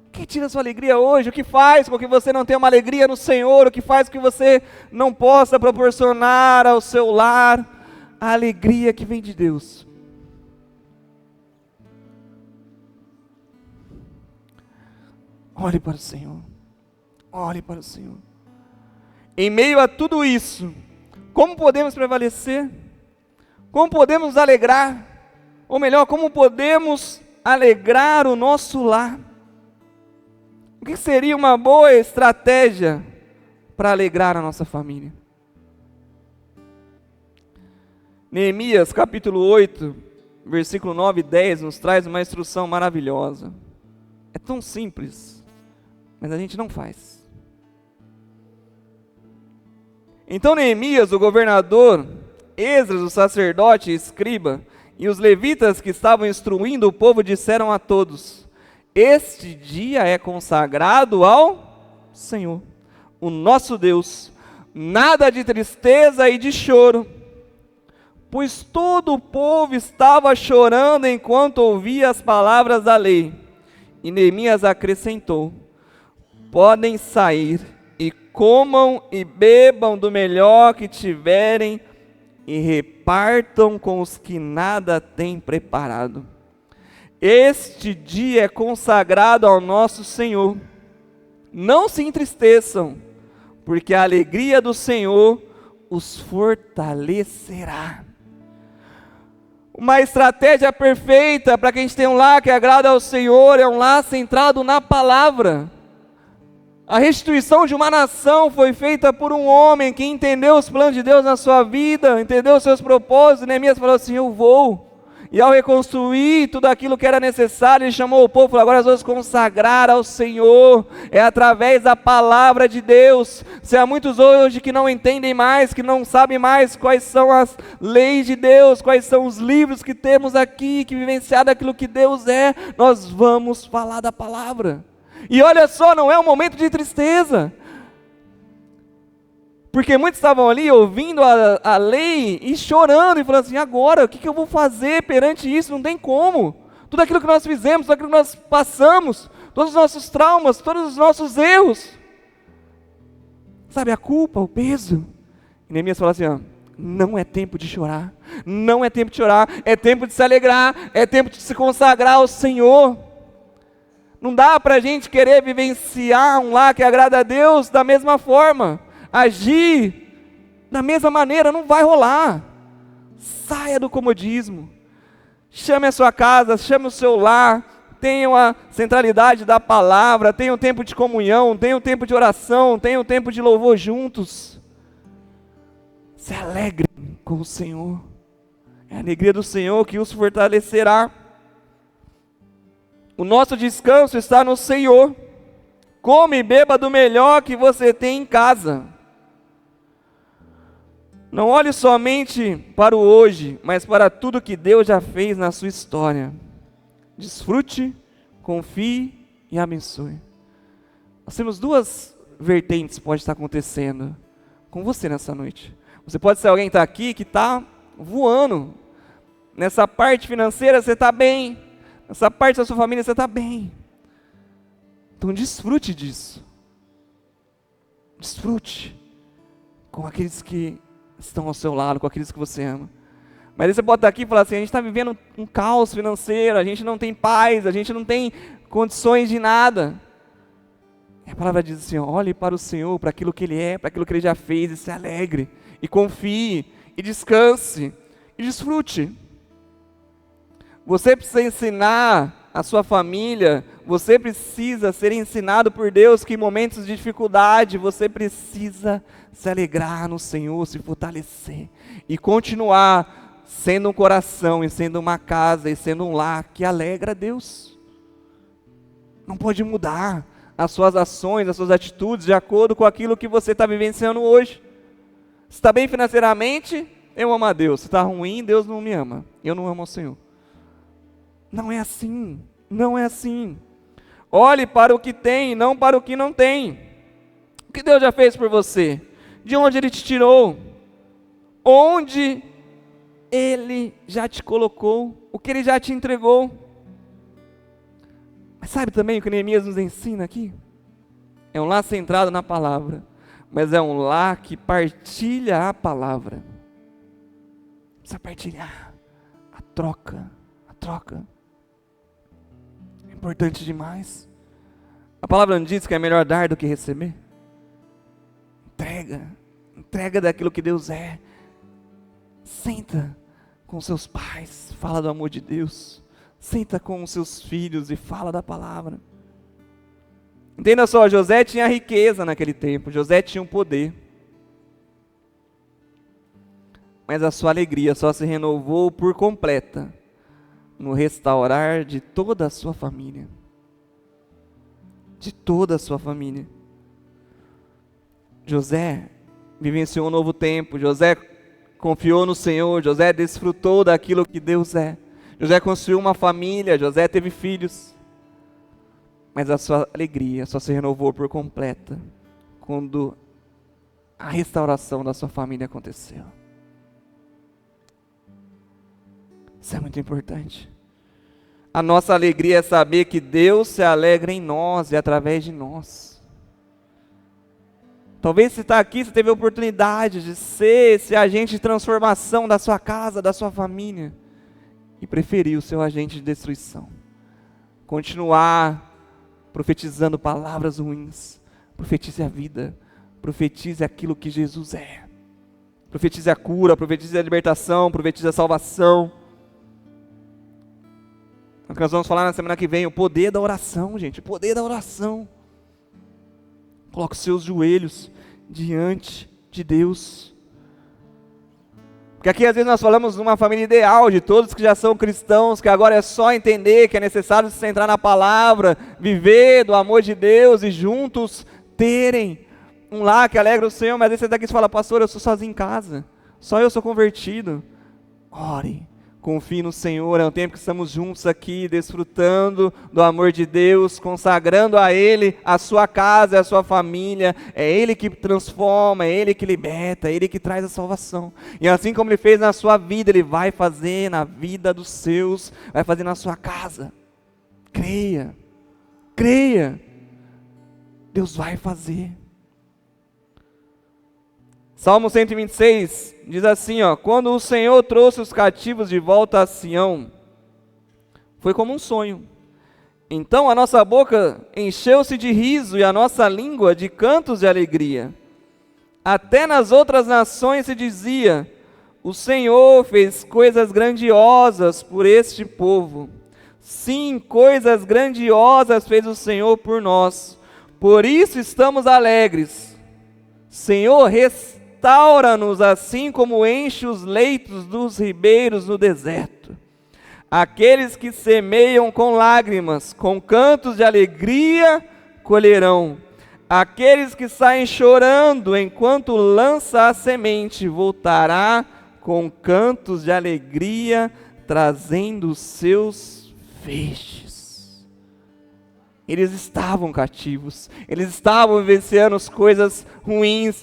Speaker 1: O que tira a sua alegria hoje? O que faz com que você não tenha uma alegria no Senhor? O que faz com que você não possa proporcionar ao seu lar a alegria que vem de Deus? Olhe para o Senhor. Olhe para o Senhor. Em meio a tudo isso, como podemos prevalecer? Como podemos nos alegrar? Ou melhor, como podemos alegrar o nosso lar? O que seria uma boa estratégia para alegrar a nossa família? Neemias capítulo 8, versículo 9 e 10 nos traz uma instrução maravilhosa. É tão simples, mas a gente não faz. Então Neemias, o governador, Esdras, o sacerdote e escriba, e os levitas que estavam instruindo o povo disseram a todos: este dia é consagrado ao Senhor, o nosso Deus, nada de tristeza e de choro, pois todo o povo estava chorando enquanto ouvia as palavras da lei. E Neemias acrescentou: podem sair e comam e bebam do melhor que tiverem e repartam com os que nada têm preparado. Este dia é consagrado ao nosso Senhor. Não se entristeçam, porque a alegria do Senhor os fortalecerá. Uma estratégia perfeita para que a gente tenha um lar que agrada ao Senhor é um lar centrado na palavra. A restituição de uma nação foi feita por um homem que entendeu os planos de Deus na sua vida, entendeu os seus propósitos. Neemias falou assim: eu vou. E ao reconstruir tudo aquilo que era necessário, ele chamou o povo e falou: agora nós vamos consagrar ao Senhor, é através da palavra de Deus. Se há muitos hoje que não entendem mais, que não sabem mais quais são as leis de Deus, quais são os livros que temos aqui, que vivenciar daquilo que Deus é, nós vamos falar da palavra. E olha só, não é um momento de tristeza, porque muitos estavam ali ouvindo a lei e chorando e falando assim: agora, o que eu vou fazer perante isso? Não tem como. Tudo aquilo que nós fizemos, tudo aquilo que nós passamos, todos os nossos traumas, todos os nossos erros, sabe, a culpa, o peso. E Neemias fala assim: não é tempo de chorar, não é tempo de chorar, é tempo de se alegrar, é tempo de se consagrar ao Senhor. Não dá para a gente querer vivenciar um lar que agrada a Deus da mesma forma, agir da mesma maneira, não vai rolar. Saia do comodismo, chame a sua casa, chame o seu lar, tenha a centralidade da palavra, tenha um tempo de comunhão, tenha um tempo de oração, tenha um tempo de louvor juntos. Se alegre com o Senhor, é a alegria do Senhor que os fortalecerá. O nosso descanso está no Senhor. Come e beba do melhor que você tem em casa. Não olhe somente para o hoje, mas para tudo que Deus já fez na sua história. Desfrute, confie e abençoe. Nós temos duas vertentes que pode estar acontecendo com você nessa noite. Você pode ser alguém que está aqui, que está voando. Nessa parte financeira você está bem. Nessa parte da sua família você está bem. Então desfrute disso. Desfrute com aqueles que estão ao seu lado, com aqueles que você ama. Mas aí você pode estar aqui e falar assim: a gente está vivendo um caos financeiro, a gente não tem paz, a gente não tem condições de nada. E a palavra diz assim, ó, olhe para o Senhor, para aquilo que Ele é, para aquilo que Ele já fez, e se alegre, e confie, e descanse, e desfrute. Você precisa ensinar a sua família, você precisa ser ensinado por Deus que em momentos de dificuldade você precisa se alegrar no Senhor, se fortalecer e continuar sendo um coração e sendo uma casa e sendo um lar que alegra a Deus. Não pode mudar as suas ações, as suas atitudes de acordo com aquilo que você está vivenciando hoje. Se está bem financeiramente, eu amo a Deus. Se está ruim, Deus não me ama. Eu não amo o Senhor. Não é assim, não é assim. Olhe para o que tem, não para o que não tem. O que Deus já fez por você? De onde Ele te tirou? Onde Ele já te colocou? O que Ele já te entregou? Mas sabe também o que Neemias nos ensina aqui? É um lar centrado na palavra, mas é um lar que partilha a palavra. Precisa partilhar a troca, a troca. Importante demais. A palavra não diz que é melhor dar do que receber? Entrega daquilo que Deus é. Senta com seus pais, fala do amor de Deus. Senta com os seus filhos e fala da palavra. Entenda só, José tinha riqueza naquele tempo, José tinha um poder. Mas a sua alegria só se renovou por completa no restaurar de toda a sua família. De toda a sua família. José vivenciou um novo tempo, José confiou no Senhor, José desfrutou daquilo que Deus é. José construiu uma família, José teve filhos. Mas a sua alegria só se renovou por completa quando a restauração da sua família aconteceu. Isso é muito importante. A nossa alegria é saber que Deus se alegra em nós e através de nós. Talvez você está aqui, você teve a oportunidade de ser esse agente de transformação da sua casa, da sua família, e preferiu ser o agente de destruição. Continuar profetizando palavras ruins. Profetize a vida, profetize aquilo que Jesus é. Profetize a cura, profetize a libertação, profetize a salvação. Nós vamos falar na semana que vem o poder da oração, gente, o poder da oração. Coloque os seus joelhos diante de Deus. Porque aqui às vezes nós falamos de uma família ideal, de todos que já são cristãos, que agora é só entender que é necessário se centrar na palavra, viver do amor de Deus e juntos terem um lar que alegra o Senhor. Mas às vezes você está aqui e fala, pastor, eu sou sozinho em casa, só eu sou convertido. Ore. Confie no Senhor, é um tempo que estamos juntos aqui, desfrutando do amor de Deus, consagrando a Ele a sua casa, a sua família. É Ele que transforma, é Ele que liberta, é Ele que traz a salvação. E assim como Ele fez na sua vida, Ele vai fazer na vida dos seus, vai fazer na sua casa. Creia, creia, Deus vai fazer. Salmo 126 diz assim, ó: quando o Senhor trouxe os cativos de volta a Sião, foi como um sonho. Então a nossa boca encheu-se de riso e a nossa língua de cantos de alegria. Até nas outras nações se dizia: o Senhor fez coisas grandiosas por este povo. Sim, coisas grandiosas fez o Senhor por nós. Por isso estamos alegres. Senhor, restaura-nos assim como enche os leitos dos ribeiros no deserto. Aqueles que semeiam com lágrimas, com cantos de alegria, colherão. Aqueles que saem chorando enquanto lança a semente, voltará com cantos de alegria, trazendo os seus feixes. Eles estavam cativos, eles estavam vivenciando as coisas ruins,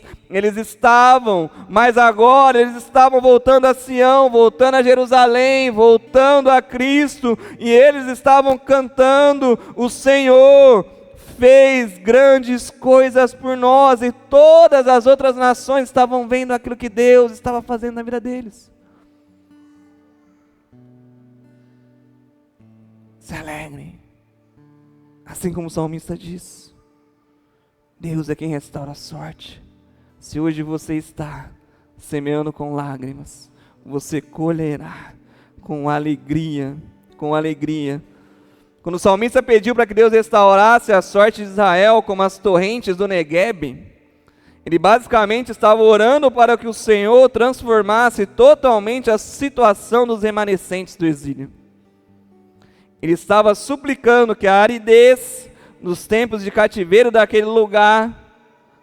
Speaker 1: mas agora eles estavam voltando a Sião, voltando a Jerusalém, voltando a Cristo, e eles estavam cantando: o Senhor fez grandes coisas por nós, e todas as outras nações estavam vendo aquilo que Deus estava fazendo na vida deles. Se alegre. Assim como o salmista diz. Deus é quem restaura a sorte. Se hoje você está semeando com lágrimas, você colherá com alegria, com alegria. Quando o salmista pediu para que Deus restaurasse a sorte de Israel como as torrentes do Neguebe, ele basicamente estava orando para que o Senhor transformasse totalmente a situação dos remanescentes do exílio. Ele estava suplicando que a aridez nos tempos de cativeiro daquele lugar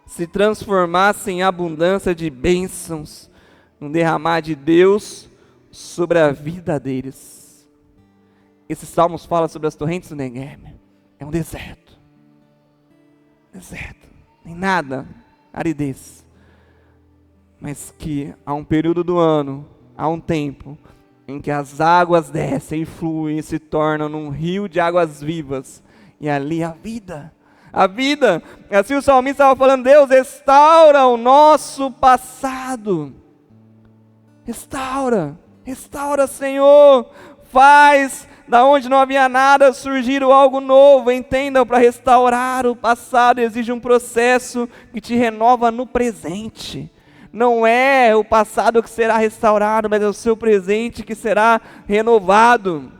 Speaker 1: se transformasse em abundância de bênçãos, no derramar de Deus sobre a vida deles. Esses salmos falam sobre as torrentes do Negueb. É um deserto. Deserto. Nem nada. Aridez. Mas que há um período do ano, há um tempo, em que as águas descem e fluem e se tornam num rio de águas vivas. E ali a vida. A vida. Assim o salmista estava falando: Deus, restaura o nosso passado. Restaura. Restaura, Senhor. Faz da onde não havia nada surgir algo novo. Entendam, para restaurar o passado exige um processo que te renova no presente. Não é o passado que será restaurado, mas é o seu presente que será renovado.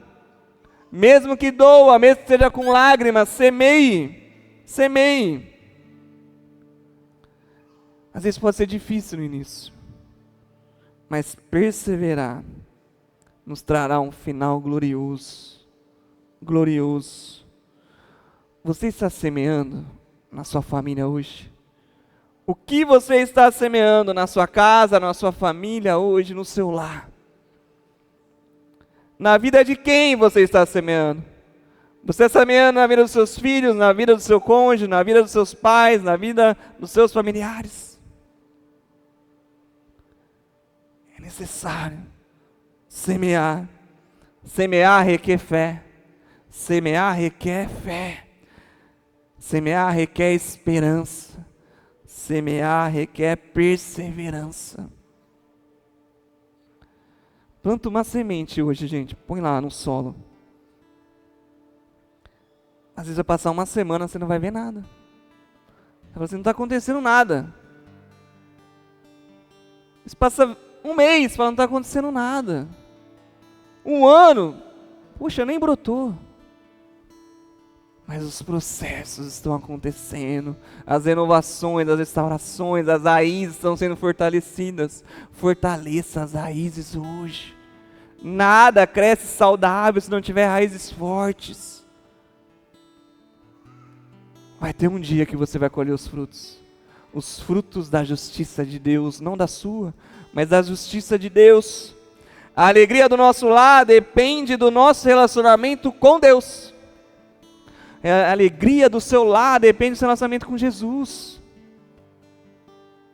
Speaker 1: Mesmo que doa, mesmo que seja com lágrimas, semeie. Semeie. Às vezes pode ser difícil no início, mas perseverar nos trará um final glorioso. Glorioso. Você está semeando na sua família hoje? O que você está semeando na sua casa, na sua família hoje, no seu lar? Na vida de quem você está semeando? Você está semeando na vida dos seus filhos, na vida do seu cônjuge, na vida dos seus pais, na vida dos seus familiares? É necessário semear. Semear requer fé. Semear requer fé. Semear requer esperança. Semear requer perseverança. Planta uma semente hoje, gente. Põe lá no solo. Às vezes vai passar uma semana, você não vai ver nada. Você fala assim, não está acontecendo nada. Isso passa um mês, fala, não está acontecendo nada. Um ano, puxa, nem brotou. Mas os processos estão acontecendo, as renovações, as restaurações, as raízes estão sendo fortalecidas. Fortaleça as raízes hoje. Nada cresce saudável se não tiver raízes fortes. Vai ter um dia que você vai colher os frutos da justiça de Deus, não da sua, mas da justiça de Deus. A alegria do nosso lar depende do nosso relacionamento com Deus. A alegria do seu lar depende do seu relacionamento com Jesus.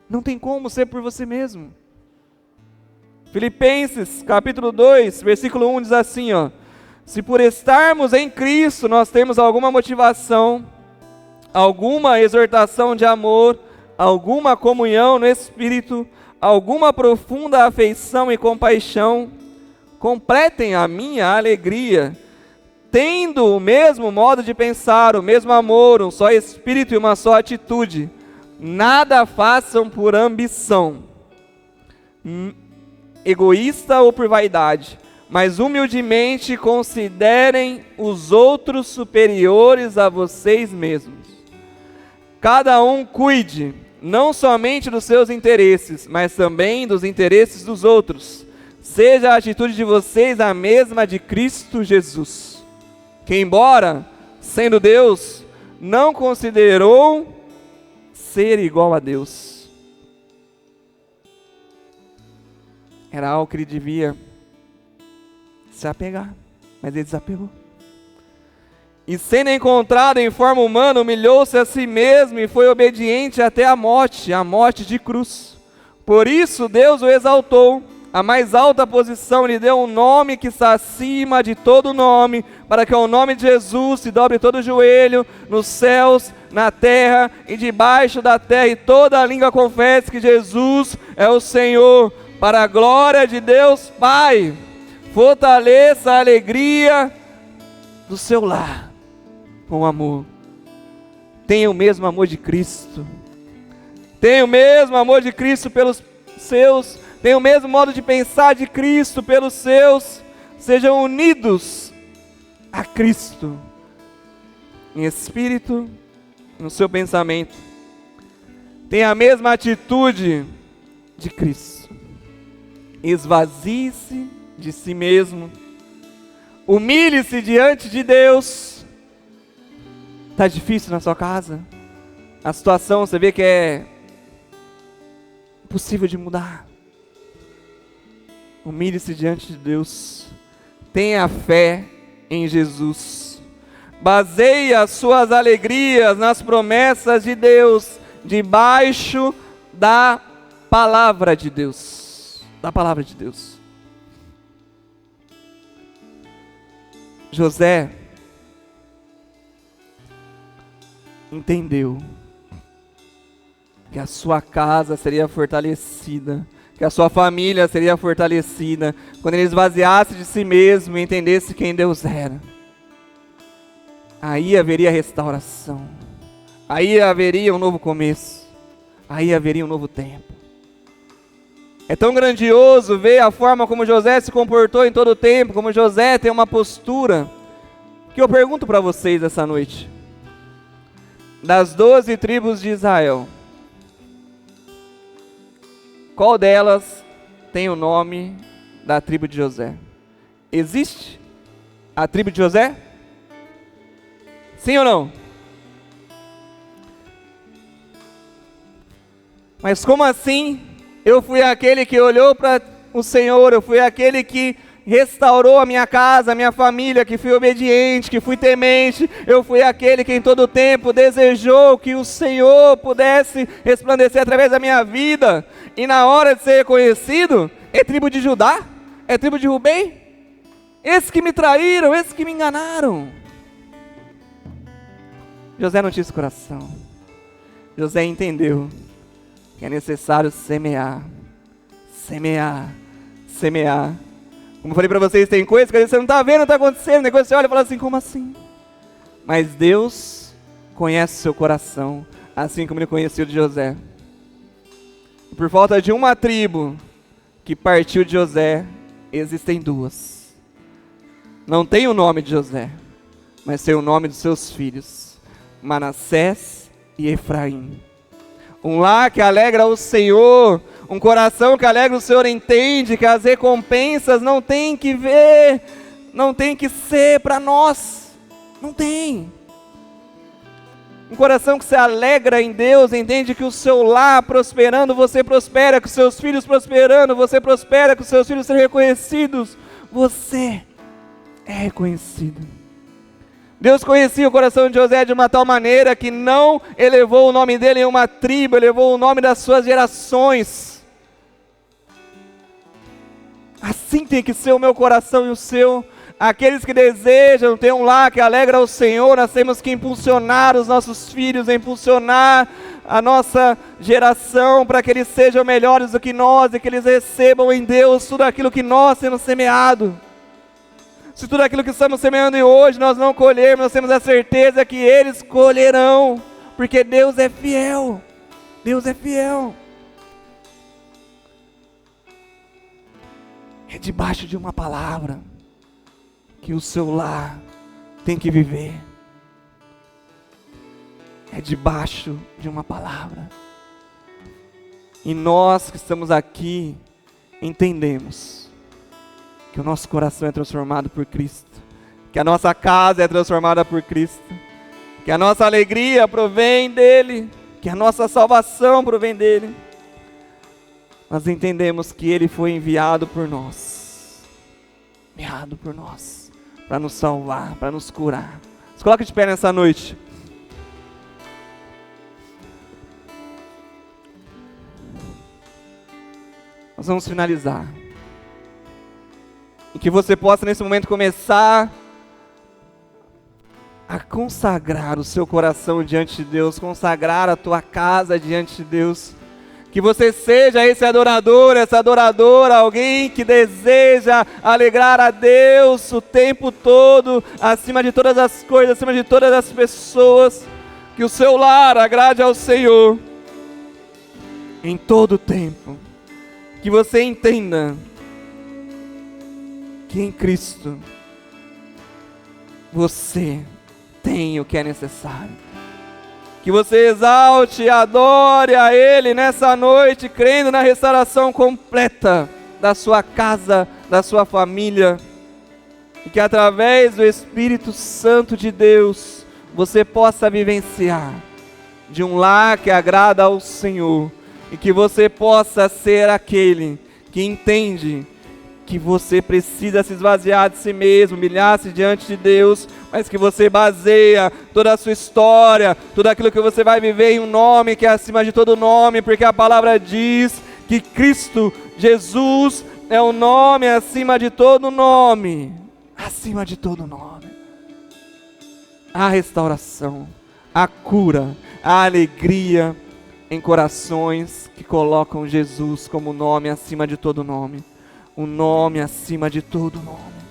Speaker 1: Não tem como ser por você mesmo. Filipenses capítulo 2, versículo 1 diz assim, ó: se por estarmos em Cristo nós temos alguma motivação, alguma exortação de amor, alguma comunhão no Espírito, alguma profunda afeição e compaixão, completem a minha alegria, tendo o mesmo modo de pensar, o mesmo amor, um só Espírito e uma só atitude. Nada façam por ambição egoísta ou por vaidade, mas humildemente considerem os outros superiores a vocês mesmos. Cada um cuide não somente dos seus interesses, mas também dos interesses dos outros. Seja a atitude de vocês a mesma de Cristo Jesus, que embora sendo Deus, não considerou ser igual a Deus. Era algo que ele devia se apegar, mas ele desapegou. E sendo encontrado em forma humana, humilhou-se a si mesmo e foi obediente até a morte de cruz. Por isso Deus o exaltou, a mais alta posição lhe deu um nome que está acima de todo nome, para que ao nome de Jesus se dobre todo o joelho, nos céus, na terra e debaixo da terra, e toda a língua confesse que Jesus é o Senhor, para a glória de Deus Pai. Fortaleça a alegria do seu lar com amor. tenha o mesmo amor de Cristo. Tenha o mesmo amor de Cristo pelos seus. Tenha o mesmo modo de pensar de Cristo pelos seus. Sejam unidos a Cristo em espírito, no seu pensamento. Tenha a mesma atitude de Cristo. Esvazie-se de si mesmo. Humilhe-se diante de Deus. Está difícil na sua casa? A situação você vê que é impossível de mudar. Humilhe-se diante de Deus. Tenha fé em Jesus. Baseie as suas alegrias nas promessas de Deus, debaixo da palavra de Deus. Da palavra de Deus. José entendeu que a sua casa seria fortalecida, que a sua família seria fortalecida, quando ele esvaziasse de si mesmo e entendesse quem Deus era. Aí haveria restauração, aí haveria um novo começo, aí haveria um novo tempo. É tão grandioso ver a forma como José se comportou em todo o tempo, como José tem uma postura, que eu pergunto para vocês essa noite. Das 12 tribos de Israel, qual delas tem o nome da tribo de José? Existe a tribo de José? Sim ou não? Mas como assim? Eu fui aquele que olhou para o Senhor, eu fui aquele que restaurou a minha casa, a minha família, que fui obediente, que fui temente, eu fui aquele que em todo o tempo desejou que o Senhor pudesse resplandecer através da minha vida, e na hora de ser reconhecido, é tribo de Judá? É tribo de Rubem? Esses que me traíram, esses que me enganaram. José não tinha esse coração. José entendeu que é necessário semear, semear, semear. Como eu falei para vocês, tem coisas que você não está vendo, não está acontecendo, tem coisa que você olha e fala assim, como assim? Mas Deus conhece o seu coração, assim como Ele conheceu o de José. E por falta de uma tribo que partiu de José, existem duas. Não tem o nome de José, mas tem o nome dos seus filhos, Manassés e Efraim. Um lar que alegra o Senhor, um coração que alegra o Senhor entende que as recompensas não tem que ver, não tem que ser para nós, não tem. Um coração que se alegra em Deus, entende que o seu lar prosperando, você prospera, que os seus filhos prosperando, você prospera, que os seus filhos sejam reconhecidos, você é reconhecido. Deus conhecia o coração de José de uma tal maneira que não elevou o nome dele em uma tribo, elevou o nome das suas gerações. Assim tem que ser o meu coração e o seu. Aqueles que desejam ter um lar que alegra o Senhor, nós temos que impulsionar os nossos filhos, impulsionar a nossa geração para que eles sejam melhores do que nós e que eles recebam em Deus tudo aquilo que nós temos semeado. Se tudo aquilo que estamos semeando hoje nós não colhermos, nós temos a certeza que eles colherão, porque Deus é fiel. Deus é fiel. É debaixo de uma palavra que o seu lar tem que viver. É debaixo de uma palavra. E nós que estamos aqui entendemos que o nosso coração é transformado por Cristo, que a nossa casa é transformada por Cristo, que a nossa alegria provém dEle, que a nossa salvação provém dEle. Nós entendemos que Ele foi enviado por nós, para nos salvar, para nos curar. Se coloque de pé nessa noite. Nós vamos finalizar. E que você possa nesse momento começar a consagrar o seu coração diante de Deus, consagrar a tua casa diante de Deus. Que você seja esse adorador, essa adoradora, alguém que deseja alegrar a Deus o tempo todo, acima de todas as coisas, acima de todas as pessoas. Que o seu lar agrade ao Senhor em todo o tempo. Que você entenda que em Cristo você tem o que é necessário. Que você exalte e adore a Ele nessa noite, crendo na restauração completa da sua casa, da sua família. E que através do Espírito Santo de Deus, você possa vivenciar de um lar que agrada ao Senhor. E que você possa ser aquele que entende que você precisa se esvaziar de si mesmo, humilhar-se diante de Deus, mas que você baseia toda a sua história, tudo aquilo que você vai viver em um nome que é acima de todo nome, porque a palavra diz que Cristo Jesus é o nome acima de todo nome, acima de todo nome. A restauração, a cura, a alegria em corações que colocam Jesus como nome acima de todo nome. O nome acima de todo nome.